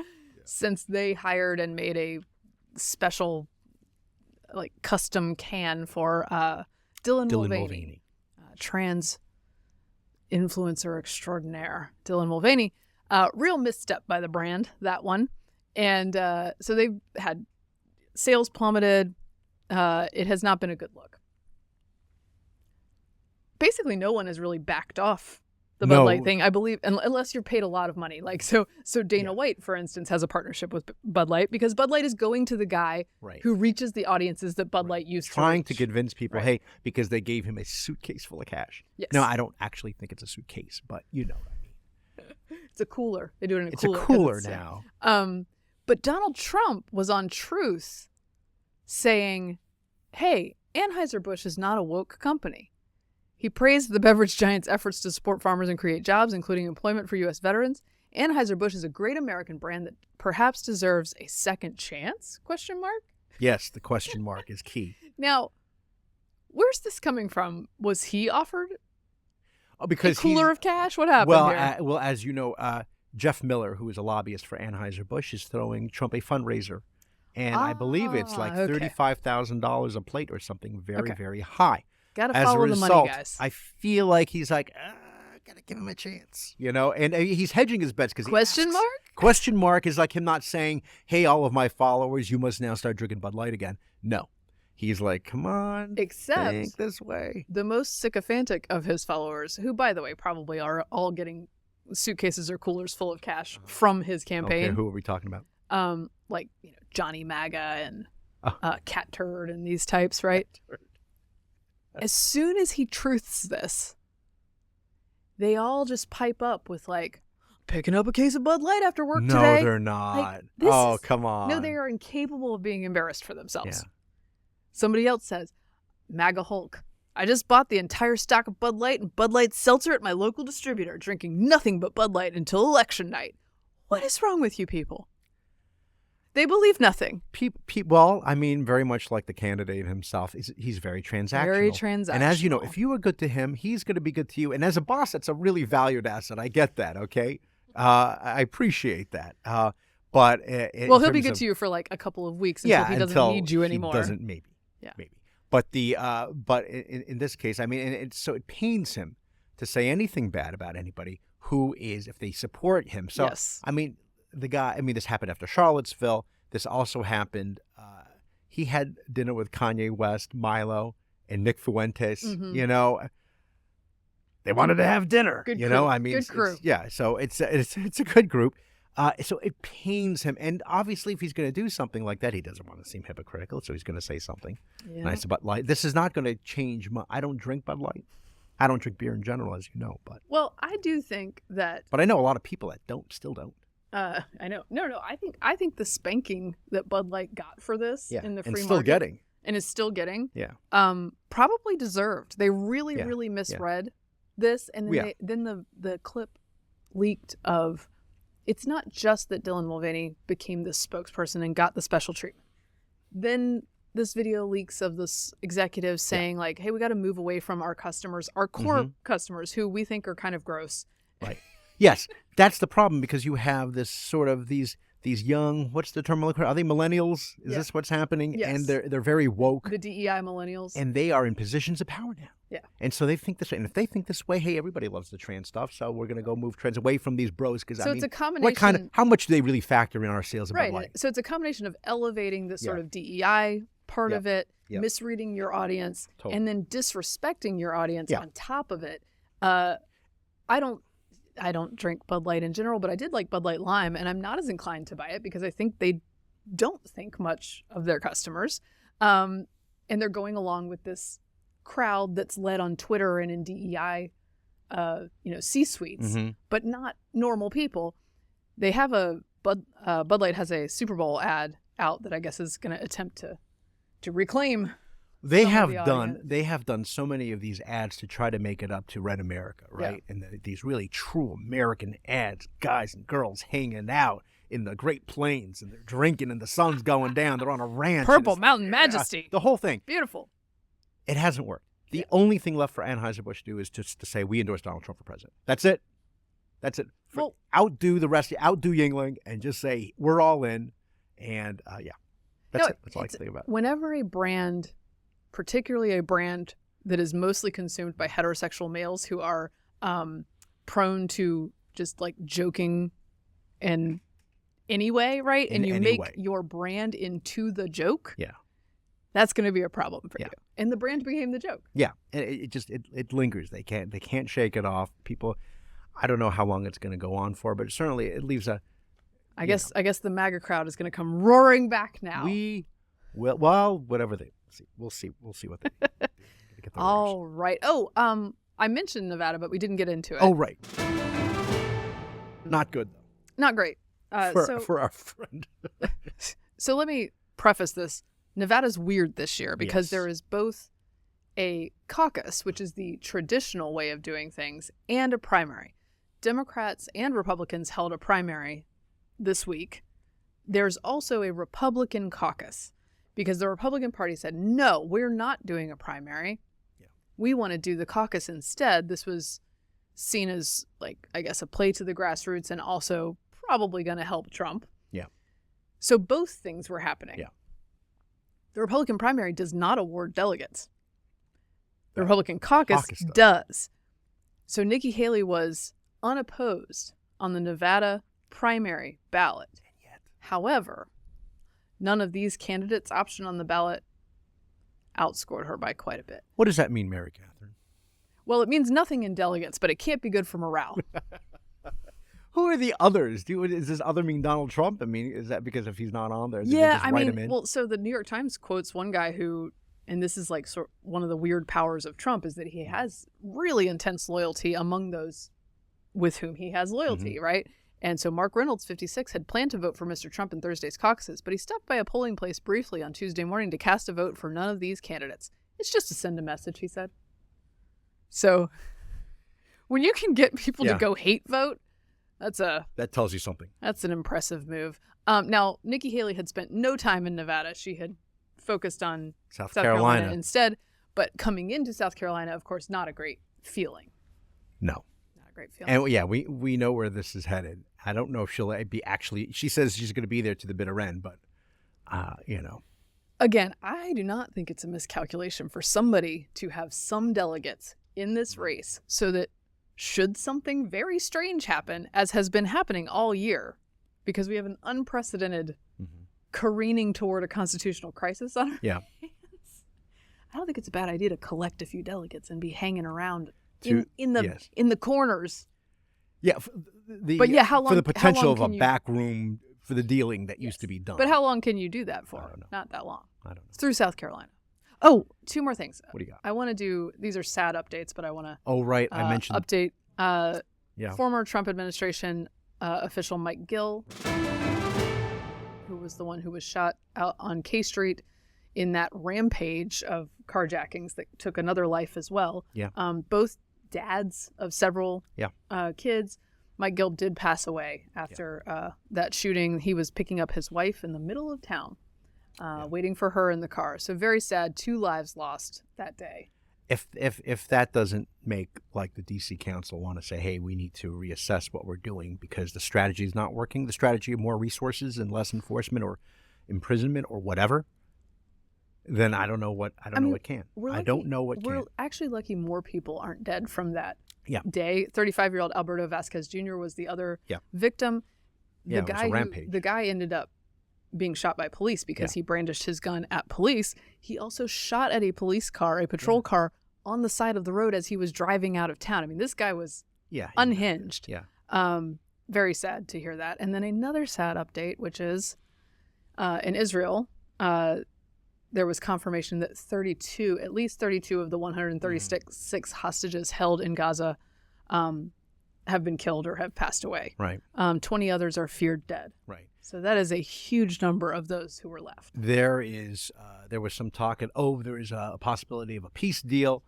since they hired and made a special like custom can for Dylan Mulvaney. Trans influencer extraordinaire Dylan Mulvaney. Real misstep by the brand, that one. And so they've had sales plummeted. It has not been a good look. Basically, no one has really backed off the Bud Light thing, I believe, unless you're paid a lot of money. Like so Dana White, for instance, has a partnership with Bud Light because Bud Light is going to the guy who reaches the audiences that Bud Light used to trying reach. to convince people, hey, because they gave him a suitcase full of cash. Yes. No, I don't actually think it's a suitcase, but you know what I mean. It's a cooler. They do it in a It's cooler. a cooler now. But Donald Trump was on Truth saying, hey, Anheuser-Busch is not a woke company. He praised the beverage giant's efforts to support farmers and create jobs, including employment for U.S. veterans. Anheuser-Busch is a great American brand that perhaps deserves a second chance? ? Yes, the question mark is key. Now, where's this coming from? Was he offered Because a cooler of cash? What happened here? Well, as you know, Jeff Miller, who is a lobbyist for Anheuser-Busch, is throwing Trump a fundraiser. And I believe it's like $35,000 a plate or something very, very high. Gotta As follow a the result, money, guys. I feel like he's like, gotta give him a chance, and he's hedging his bets because question mark is like him not saying, hey, all of my followers, you must now start drinking Bud Light again. No, he's like, come on, think this way. The most sycophantic of his followers, who by the way probably are all getting suitcases or coolers full of cash from his campaign. Okay, who are we talking about? Like Johnny MAGA and Cat Turd and these types, right? As soon as he truths this, they all just pipe up with like, picking up a case of Bud Light after work today. No, they're not. Like, come on. No, they are incapable of being embarrassed for themselves. Yeah. Somebody else says, MAGA Hulk. I just bought the entire stock of Bud Light and Bud Light Seltzer at my local distributor, drinking nothing but Bud Light until election night. What is wrong with you people? They believe nothing. Well, I mean, very much like the candidate himself. He's very transactional. Very transactional. And as you know, if you are good to him, he's going to be good to you. And as a boss, that's a really valued asset. I get that, okay? I appreciate that. But he'll be good to you for like a couple of weeks until he doesn't need you anymore. He doesn't, maybe. But in this case, I mean, and so it pains him to say anything bad about anybody who is, if they support him. So, I mean, the guy, I mean, this happened after Charlottesville. This also happened. He had dinner with Kanye West, Milo, and Nick Fuentes. Mm-hmm. They wanted to have dinner. Good crew. I mean, good crew. So it's a good group. So it pains him, and obviously, if he's going to do something like that, he doesn't want to seem hypocritical. So he's going to say something nice about Light. This is not going to change. I don't drink Bud Light. I don't drink beer in general, as you know. But I do think that. But I know a lot of people that still don't. I know. No. I think the spanking that Bud Light got for this in the free market. And still getting. And is still getting. Yeah. Probably deserved. They really misread this. And then the clip leaked of, it's not just that Dylan Mulvaney became the spokesperson and got the special treatment. Then this video leaks of this executive saying like, hey, we got to move away from our customers, our core customers who we think are kind of gross. Right. Yes, that's the problem because you have this sort of these young, what's the term? Are they millennials? Is this what's happening? Yes. And they're very woke. The DEI millennials. And they are in positions of power now. Yeah. And so they think this way. And if they think this way, hey, everybody loves the trans stuff, so we're going to go move trans away from these bros. Because it's a combination. How much do they really factor in our sales of Bud Light? So it's a combination of elevating the sort of DEI part of it, misreading your audience, and then disrespecting your audience on top of it. I don't drink Bud Light in general, but I did like Bud Light Lime, and I'm not as inclined to buy it because I think they don't think much of their customers. And they're going along with this crowd that's led on Twitter and in DEI, C-suites, but not normal people. They have Bud Light has a Super Bowl ad out that I guess is going to attempt to reclaim. They have done so many of these ads to try to make it up to Red America, right? Yeah. And these really true American ads, guys and girls hanging out in the Great Plains, and they're drinking, and the sun's going down. They're on a ranch. Purple Mountain Majesty. The whole thing. Beautiful. It hasn't worked. The only thing left for Anheuser-Busch to do is just to say, we endorse Donald Trump for president. That's it. That's it. Well, outdo the rest, outdo Yingling, and just say, we're all in. And that's it. That's all I can think about. Whenever a brand, particularly a brand that is mostly consumed by heterosexual males who are prone to just like joking and anyway, right? And you make your brand into the joke. Yeah. That's going to be a problem for you. And the brand became the joke. Yeah. And it lingers. They can't shake it off. People, I don't know how long it's going to go on for, but certainly it leaves a, I guess the MAGA crowd is going to come roaring back now. Whatever they see. We'll see what they get. All right. Oh, I mentioned Nevada, but we didn't get into it. Oh, right. Not good, though. Not great. For our friend. So let me preface this. Nevada's weird this year because there is both a caucus, which is the traditional way of doing things, and a primary. Democrats and Republicans held a primary this week. There's also a Republican caucus because the Republican Party said, no, we're not doing a primary. Yeah. We want to do the caucus instead. This was seen as, like, I guess, a play to the grassroots and also probably going to help Trump. Yeah. So both things were happening. Yeah. The Republican primary does not award delegates. The Republican caucus does. So Nikki Haley was unopposed on the Nevada primary ballot. However, none of these candidates' option on the ballot outscored her by quite a bit. What does that mean, Mary Catherine? Well, it means nothing in delegates, but it can't be good for morale. Who are the others? Does this other mean Donald Trump? I mean, is that because if he's not on there, so the New York Times quotes one guy who, and this is like one of the weird powers of Trump, is that he has really intense loyalty among those with whom he has loyalty, right? And so Mark Reynolds, 56, had planned to vote for Mr. Trump in Thursday's caucuses, but he stopped by a polling place briefly on Tuesday morning to cast a vote for none of these candidates. It's just to send a message, he said. So when you can get people to go hate vote, that tells you something. That's an impressive move. Now, Nikki Haley had spent no time in Nevada. She had focused on South Carolina instead. But coming into South Carolina, of course, not a great feeling. No. Not a great feeling. And we know where this is headed. I don't know if she'll be she says she's going to be there to the bitter end, but, Again, I do not think it's a miscalculation for somebody to have some delegates in this race so that should something very strange happen, as has been happening all year, because we have an unprecedented careening toward a constitutional crisis on our hands, I don't think it's a bad idea to collect a few delegates and be hanging around in the corners. Yeah, how long for the potential of a you... back room for the dealing that used to be done. But how long can you do that for? I don't know. Not that long. I don't know. It's through South Carolina. Oh, two more things. What do you got? I want to do, these are sad updates, but I want to I mentioned update former Trump administration official Mike Gill, who was the one who was shot out on K Street in that rampage of carjackings that took another life as well. Yeah. Both dads of several kids. Mike Gill did pass away after that shooting. He was picking up his wife in the middle of town, waiting for her in the car. So very sad. 2 lives lost that day. If that doesn't make like the DC Council want to say, hey, we need to reassess what we're doing because the strategy is not working, the strategy of more resources and less enforcement or imprisonment or whatever, then I don't know what can. I don't know what can. We're actually lucky more people aren't dead from that day. 35-year-old Alberto Vasquez Jr. was the other victim. It was a rampage. The guy ended up being shot by police because he brandished his gun at police. He also shot at a police car, a patrol car, on the side of the road as he was driving out of town. I mean, this guy was unhinged. Yeah. Very sad to hear that. And then another sad update, which is In Israel, there was confirmation that at least 32 of the 136 hostages held in Gaza have been killed or have passed away. Right. 20 others are feared dead. Right. So that is a huge number of those who were left. There was some talk there is a possibility of a peace deal,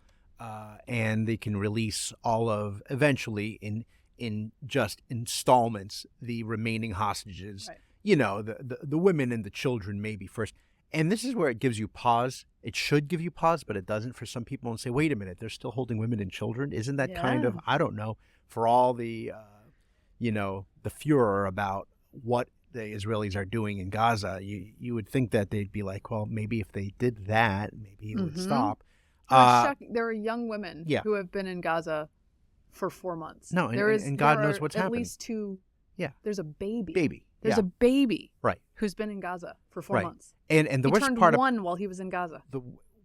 and they can release eventually in just installments the remaining hostages. Right. The women and the children maybe first. And this is where it gives you pause. It should give you pause, but it doesn't for some people, and say, wait a minute, they're still holding women and children? Isn't that kind of, I don't know, for all the, the furor about what the Israelis are doing in Gaza, you would think that they'd be like, well, maybe if they did that, maybe it would stop. There are young women who have been in Gaza for 4 months. No, and God knows what's happening. At least 2. Yeah. There's a baby. There's a baby. Right. Who's been in Gaza for 4 months. And the he worst turned part 1 while he was in Gaza.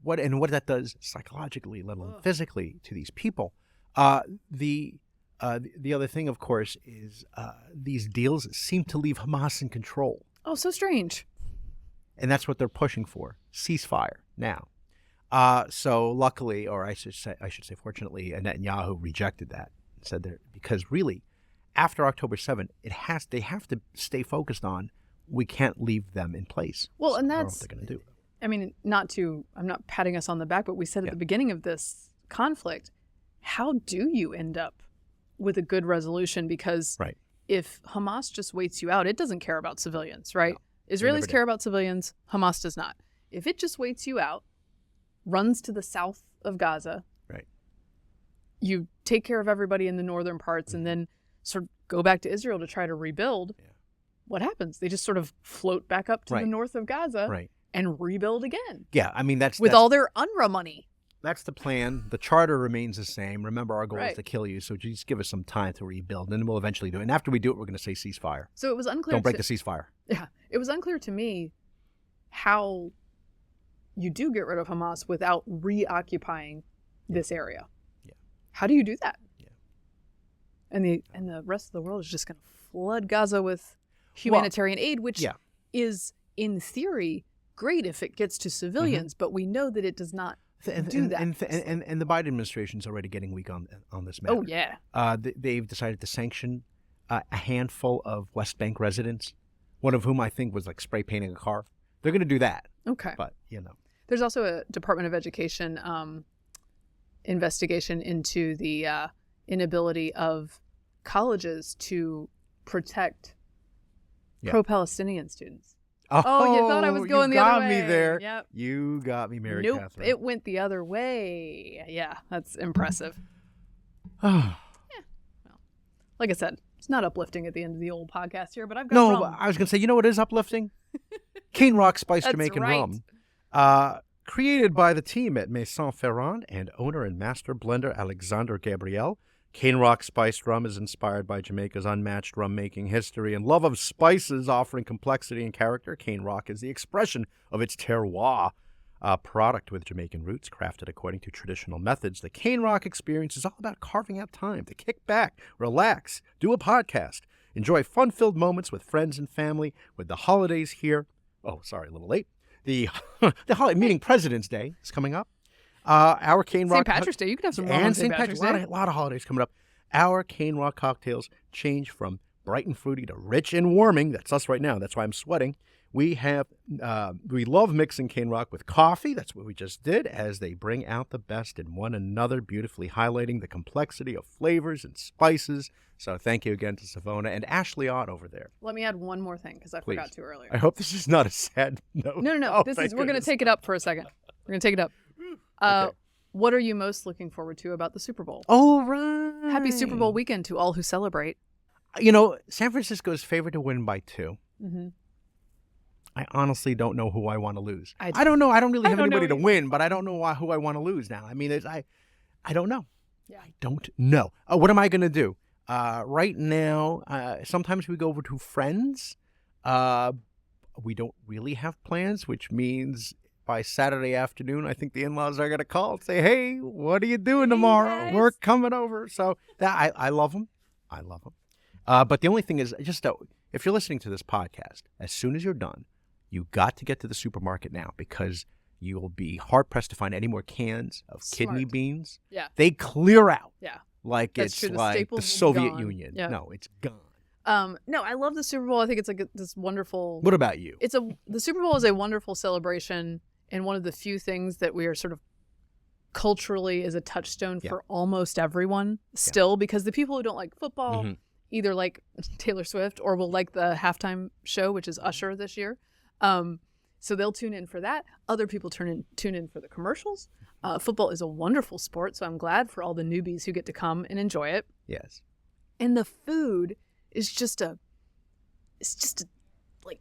What that does psychologically, let alone physically, to these people. The other thing, of course, is these deals seem to leave Hamas in control. Oh, so strange. And that's what they're pushing for: ceasefire now. So luckily, or I should say, fortunately, Netanyahu rejected that. Said that because really, after October 7th, they have to stay focused on. We can't leave them in place. Well, and that's that's what they're going to do. I mean, I'm not patting us on the back, but we said at the beginning of this conflict, how do you end up with a good resolution? Because if Hamas just waits you out, it doesn't care about civilians, right? No, Israelis care about civilians. Hamas does not. If it just waits you out, runs to the south of Gaza, you take care of everybody in the northern parts, and then sort of go back to Israel to try to rebuild. What happens? They just sort of float back up to the north of Gaza and rebuild again. Yeah, I mean, that's all their UNRWA money. That's the plan. The charter remains the same. Remember, our goal is to kill you, so just give us some time to rebuild, and then we'll eventually do it. And after we do it, we're going to say ceasefire. So it was unclear. Don't break the ceasefire. Yeah, it was unclear to me how you do get rid of Hamas without reoccupying this area. Yeah. How do you do that? Yeah. And the rest of the world is just going to flood Gaza with humanitarian aid, which is, in theory, great if it gets to civilians, but we know that it does not do that. And the Biden administration is already getting weak on this matter. Oh, yeah. They've decided to sanction a handful of West Bank residents, one of whom I think was like spray painting a car. They're going to do that. Okay. But, There's also a Department of Education investigation into the inability of colleges to protect pro-Palestinian students. Oh, you thought I was going the other way. You got me there. Yep. You got me, Mary Nope, Catherine. it went the other way. Yeah, that's impressive. Well, like I said, it's not uplifting at the end of the old podcast here, but I've got no, rum. I was going to say, you know what is uplifting? Cane Rock Spiced That's Jamaican right. Rum. Created by the team at Maison Ferrand and owner and master blender Alexander Gabriel. Cane Rock Spiced Rum is inspired by Jamaica's unmatched rum-making history and love of spices, offering complexity and character. Cane Rock is the expression of its terroir, a product with Jamaican roots crafted according to traditional methods. The Cane Rock experience is all about carving out time to kick back, relax, do a podcast, enjoy fun-filled moments with friends and family. With the holidays here, oh, sorry, a little late. The holiday, meaning President's Day is coming up. Our Cane Rock... St. Patrick's Day. You can have some rum on and St. Patrick's Day. A lot of holidays coming up. Our Cane Rock cocktails change from bright and fruity to rich and warming. That's us right now. That's why I'm sweating. We love mixing Cane Rock with coffee. That's what we just did, as they bring out the best in one another, beautifully highlighting the complexity of flavors and spices. So thank you again to Savona and Ashley Ott over there. Let me add one more thing, because I forgot to earlier. I hope this is not a sad note. No. Oh, We're going to take it up for a second. We're going to take it up. Okay. What are you most looking forward to about the Super Bowl? All right. Happy Super Bowl weekend to all who celebrate. San Francisco is favored to win by 2. Mm-hmm. I honestly don't know who I want to lose. I don't know. I don't really have anybody to win, but I don't know who I want to lose now. I mean, I don't know. Yeah. I don't know. What am I going to do? Right now, sometimes we go over to friends. We don't really have plans, which means by Saturday afternoon, I think the in-laws are going to call and say, hey, what are you doing tomorrow? Guys. We're coming over. So I love them. I love them. But the only thing is, just if you're listening to this podcast, as soon as you're done, You got to get to the supermarket now because you will be hard-pressed to find any more cans of kidney beans. Yeah. They clear out. Yeah. Like That's it's true. The like staples the will be Soviet gone. Union. Yeah. No, it's gone. No, I love the Super Bowl. I think it's like this wonderful. What about you? The Super Bowl is a wonderful celebration, and one of the few things that we are sort of culturally is a touchstone for almost everyone still, because the people who don't like football either like Taylor Swift or will like the halftime show, which is Usher this year. So they'll tune in for that. Other people tune in for the commercials. Football is a wonderful sport, so I'm glad for all the newbies who get to come and enjoy it. Yes. And the food is just like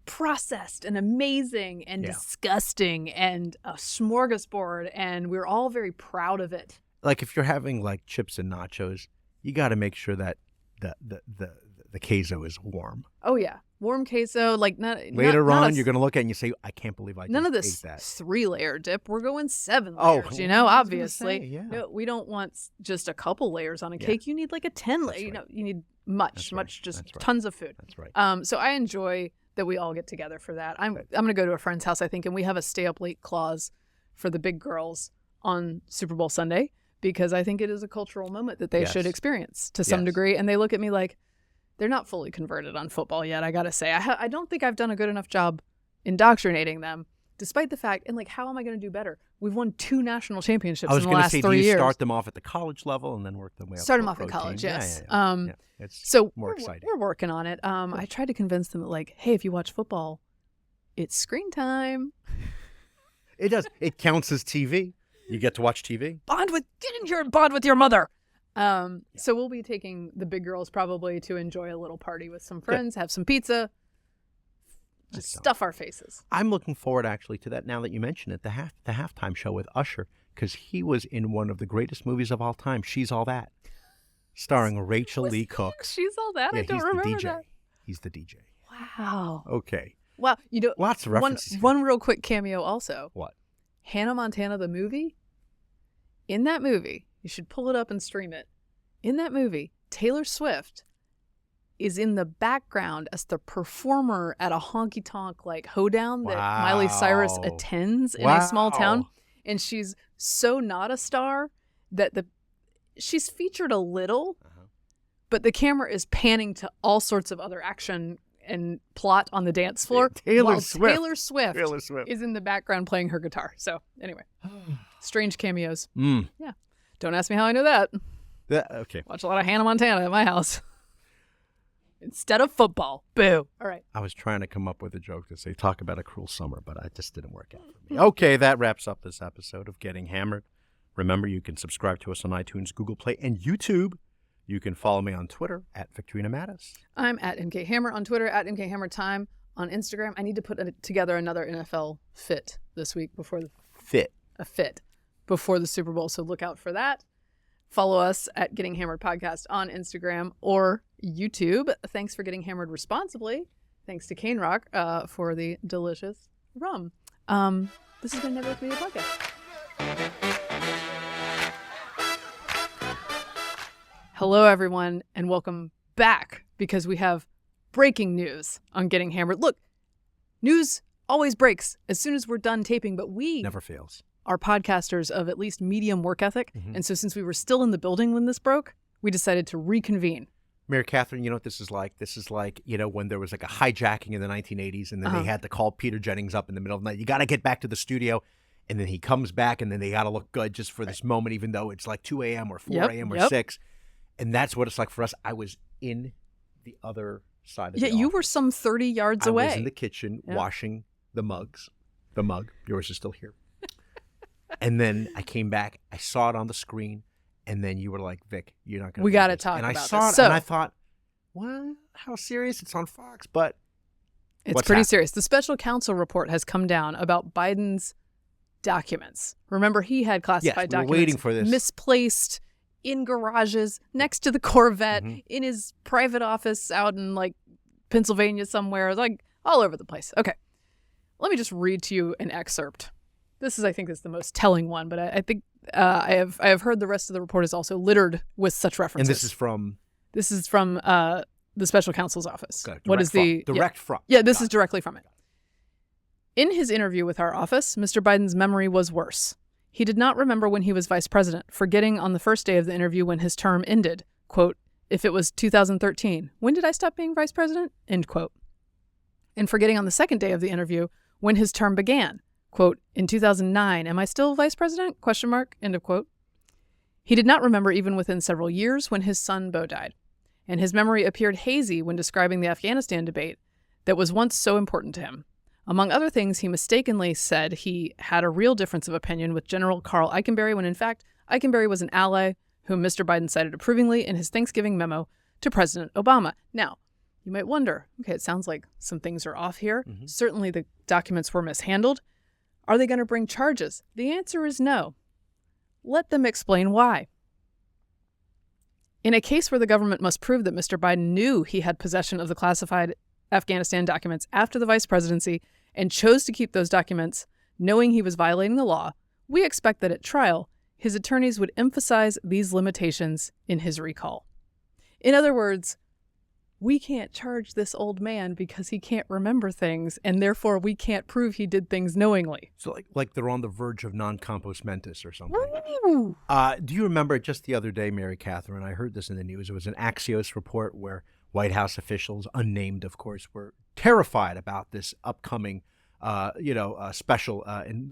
processed and amazing and disgusting and a smorgasbord, and we're all very proud of it. Like if you're having like chips and nachos, you got to make sure that the queso is warm. Oh yeah, warm queso. Like Later on, you're going to look at it and you say, "I can't believe I none of just this ate that." 3-layer dip. We're going 7 Oh, layers. I was Obviously. gonna say, yeah. No, we don't want just a couple layers on a cake. You need like a 10 layer. That's right. You need much, That's just right. tons of food. That's right. So I enjoy that we all get together for that. I'm going to go to a friend's house, I think, and we have a stay up late clause for the big girls on Super Bowl Sunday, because I think it is a cultural moment that they should experience to some degree. And they look at me like they're not fully converted on football yet, I got to say. I don't think I've done a good enough job indoctrinating them, despite the fact, and like, how am I going to do better? We've won 2 national championships in the last 3 years. Do you start them off at the college level and then work them way up? Start them off pro at college, team? yes. Yeah. It's So more exciting. We're working on it. I tried to convince them that, like, hey, if you watch football, it's screen time. It does. It counts as TV. You get to watch TV. Get in here and bond with your mother. So we'll be taking the big girls probably to enjoy a little party with some friends, have some pizza, just stuff our faces. I'm looking forward actually to that now that you mention it, the halftime show with Usher, because he was in one of the greatest movies of all time, She's All That, starring Rachel Lee Cook. She's All That? Yeah, I don't he's remember the DJ. that. He's the DJ. Wow. Okay. Wow. Lots of references. One real quick cameo also. What? Hannah Montana the movie. In that movie, you should pull it up and stream it. In that movie, Taylor Swift is in the background as the performer at a honky-tonk like hoedown that Miley Cyrus attends in a small town. And she's so not a star that she's featured a little, but the camera is panning to all sorts of other action and plot on the dance floor. Taylor Swift is in the background playing her guitar. So anyway, strange cameos. Yeah. Don't ask me how I know that. Okay. Watch a lot of Hannah Montana at my house. Instead of football. Boo. All right. I was trying to come up with a joke to say, talk about a cruel summer, but it just didn't work out for me. Okay, that wraps up this episode of Getting Hammered. Remember, you can subscribe to us on iTunes, Google Play, and YouTube. You can follow me on Twitter at Victorina Mattis. I'm at MK Hammer on Twitter, at MK Hammer Time on Instagram. I need to put together another NFL fit this week before the Super Bowl, so look out for that. Follow us at Getting Hammered Podcast on Instagram or YouTube. Thanks for getting hammered responsibly. Thanks to Cane Rock for the delicious rum. This has been Never With Me, a podcast. Hello, everyone, and welcome back, because we have breaking news on Getting Hammered. Look, news always breaks as soon as we're done taping, but we never fails. Are podcasters of at least medium work ethic. And so since we were still in the building when this broke, we decided to reconvene. Mary Catherine, you know what this is like? This is like, when there was like a hijacking in the 1980s and then they had to call Peter Jennings up in the middle of the night. You got to get back to the studio. And then he comes back and then they got to look good just for this moment, even though it's like 2 a.m. or 4 a.m. or 6. And that's what it's like for us. I was in the other side of the office. You were some 30 yards away. I was in the kitchen washing the mugs. The mug. Yours is still here. And then I came back. I saw it on the screen. And then you were like, Vic, you're not going to We got to talk about this. this. And I saw it and I thought, what? How serious? It's on Fox. But it's pretty serious. The special counsel report has come down about Biden's documents. Remember, he had classified documents waiting for this. Misplaced in garages next to the Corvette, in his private office out in like Pennsylvania somewhere, like all over the place. Okay. Let me just read to you an excerpt. This is, I think, is the most telling one, but I think I have heard the rest of the report is also littered with such references. And this is from? This is from the special counsel's office. Good. What is the direct from? Yeah, this is directly from it. In his interview with our office, Mr. Biden's memory was worse. He did not remember when he was vice president, forgetting on the first day of the interview when his term ended. Quote, if it was 2013, when did I stop being vice president? End quote. And forgetting on the second day of the interview when his term began. Quote, in 2009, am I still vice president? Question mark, end of quote. He did not remember even within several years when his son Beau died. And his memory appeared hazy when describing the Afghanistan debate that was once so important to him. Among other things, he mistakenly said he had a real difference of opinion with General Carl Eikenberry when in fact Eikenberry was an ally whom Mr. Biden cited approvingly in his Thanksgiving memo to President Obama. Now, you might wonder, okay, it sounds like some things are off here. Mm-hmm. Certainly the documents were mishandled. Are they going to bring charges? The answer is no. Let them explain why. In a case where the government must prove that Mr. Biden knew he had possession of the classified Afghanistan documents after the vice presidency and chose to keep those documents knowing he was violating the law, we expect that at trial, his attorneys would emphasize these limitations in his recall. In other words, we can't charge this old man because he can't remember things, and therefore we can't prove he did things knowingly. So like they're on the verge of non-compos mentis or something. Ooh. Do you remember just the other day, Mary Catherine, I heard this in the news, it was an Axios report where White House officials, unnamed, of course, were terrified about this upcoming, special, and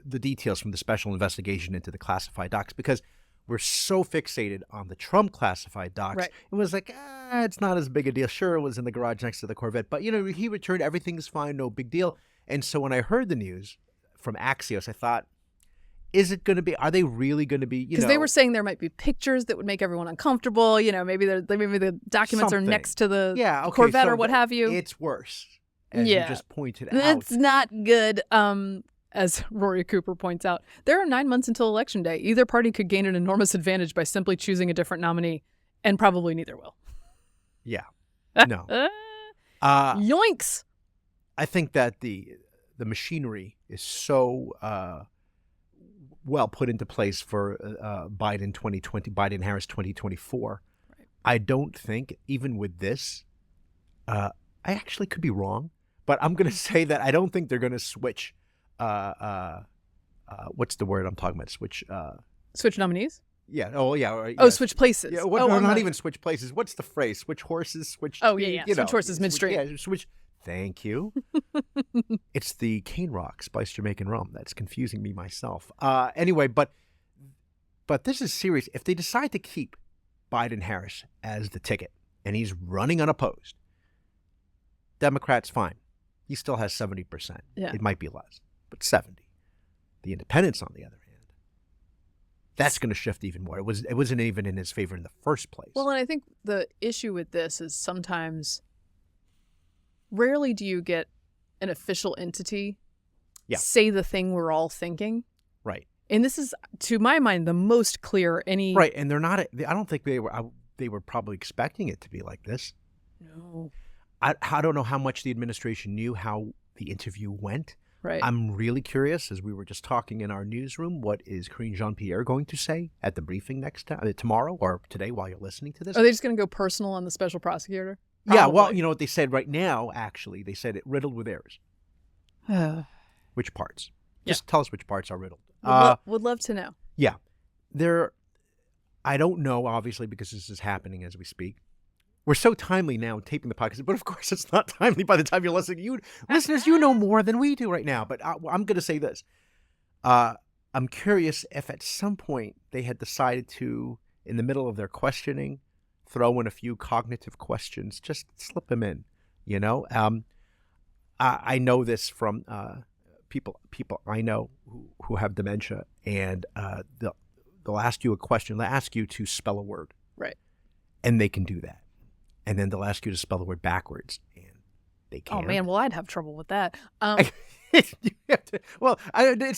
the details from the special investigation into the classified docs, because we're so fixated on the Trump classified docs. Right. It was like, it's not as big a deal. Sure, it was in the garage next to the Corvette, but, he returned, everything's fine, no big deal. And so when I heard the news from Axios, I thought, is it going to be, are they really going to be, because they were saying there might be pictures that would make everyone uncomfortable. Maybe the documents something. are next to the Corvette or what have you. It's worse, as you just pointed out. It's not good. As Rory Cooper points out, there are 9 months until Election Day. Either party could gain an enormous advantage by simply choosing a different nominee, and probably neither will. Yeah. No. Yoinks. I think that the machinery is so well put into place for Biden-Harris 2024. Right. I don't think, even with this, I actually could be wrong, but I'm going to say that I don't think they're going to switch. What's the word I'm talking about? Switch nominees? Yeah. Oh, yeah. Right, oh, switch places. Yeah. Not even switch places. What's the phrase? Switch horses. Switch. Oh, yeah. Switch horses midstream. Yeah. Switch. Thank you. It's the cane rock spiced Jamaican rum that's confusing me myself. Anyway, but this is serious. If they decide to keep Biden-Harris as the ticket and he's running unopposed, Democrats, fine. He still has 70%. Yeah. It might be less, but 70. The independents, on the other hand, that's going to shift even more. It wasn't even in his favor in the first place. Well, and I think the issue with this is rarely do you get an official entity say the thing we're all thinking. Right. And this is, to my mind, the most clear any. Right, and they're not. I don't think they were probably expecting it to be like this. No. I don't know how much the administration knew how the interview went. Right. I'm really curious, as we were just talking in our newsroom, what is Karine Jean-Pierre going to say at the briefing tomorrow or today while you're listening to this? Are they just going to go personal on the special prosecutor? Probably. Yeah, well, you know what they said right now, actually. They said it riddled with errors. Which parts? Just tell us which parts are riddled. Would love to know. Yeah. I don't know, obviously, because this is happening as we speak. We're so timely now taping the podcast, but of course it's not timely by the time you're listening. Listeners, you know more than we do right now, but I'm going to say this. I'm curious if at some point they had decided to, in the middle of their questioning, throw in a few cognitive questions, just slip them in, I know this from people I know who have dementia, and they'll ask you a question. They'll ask you to spell a word. Right. And they can do that. And then they'll ask you to spell the word backwards, and they can't. Oh, man, well, I'd have trouble with that. It's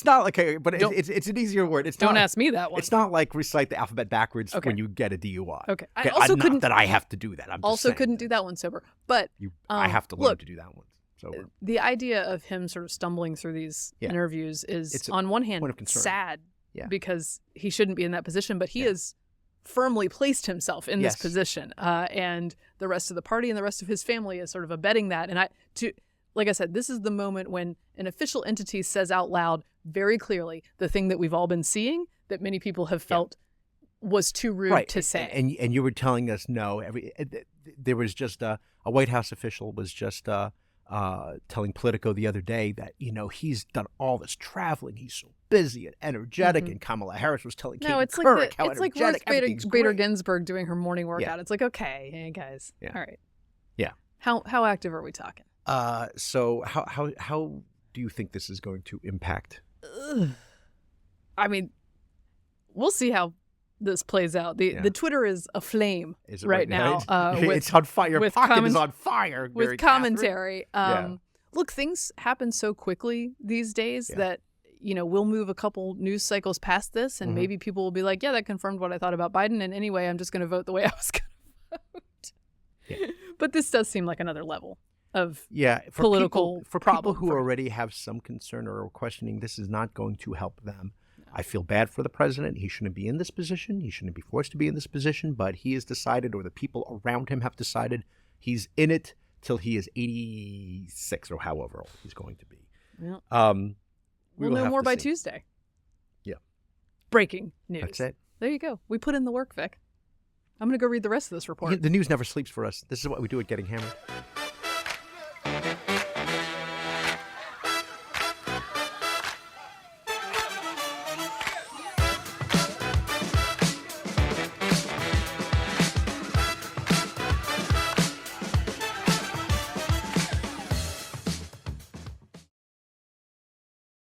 not like, but it's an easier word. Don't ask me that one. It's not like recite the alphabet backwards when you get a DUI. Okay. I also couldn't. Not that I have to do that. I'm just also saying. couldn't do that one sober. But I have to learn to do that one sober. The idea of him sort of stumbling through these interviews is, on one hand, sad because he shouldn't be in that position, but he has firmly placed himself in this position, and the rest of the party and the rest of his family is sort of abetting that. And like I said, this is the moment when an official entity says out loud very clearly the thing that we've all been seeing that many people have felt was too rude to say. And you were telling us no. There was just a White House official was just telling Politico the other day that he's done all this traveling. He's so busy and energetic, and Kamala Harris was telling Katie Couric how energetic everything's Ruth Bader great. Ginsburg doing her morning workout. It's like, okay, hey guys, all right, How active are we talking? So how do you think this is going to impact? I mean, we'll see how this plays out. The Twitter is aflame right now. It's on fire. Your pocket is on fire. With commentary. Look, things happen so quickly these days that we'll move a couple news cycles past this, and maybe people will be like, "Yeah, that confirmed what I thought about Biden." And anyway, I'm just going to vote the way I was going to vote. Yeah. But this does seem like another level of political people who already have some concern or are questioning. This is not going to help them. I feel bad for the president. He shouldn't be in this position. He shouldn't be forced to be in this position, but he has decided, or the people around him have decided, he's in it till he is 86 or however old he's going to be. Yeah. We'll know more by Tuesday. Yeah. Breaking news. That's it. There you go. We put in the work, Vic. I'm going to go read the rest of this report. The news never sleeps for us. This is what we do at Getting Hammered.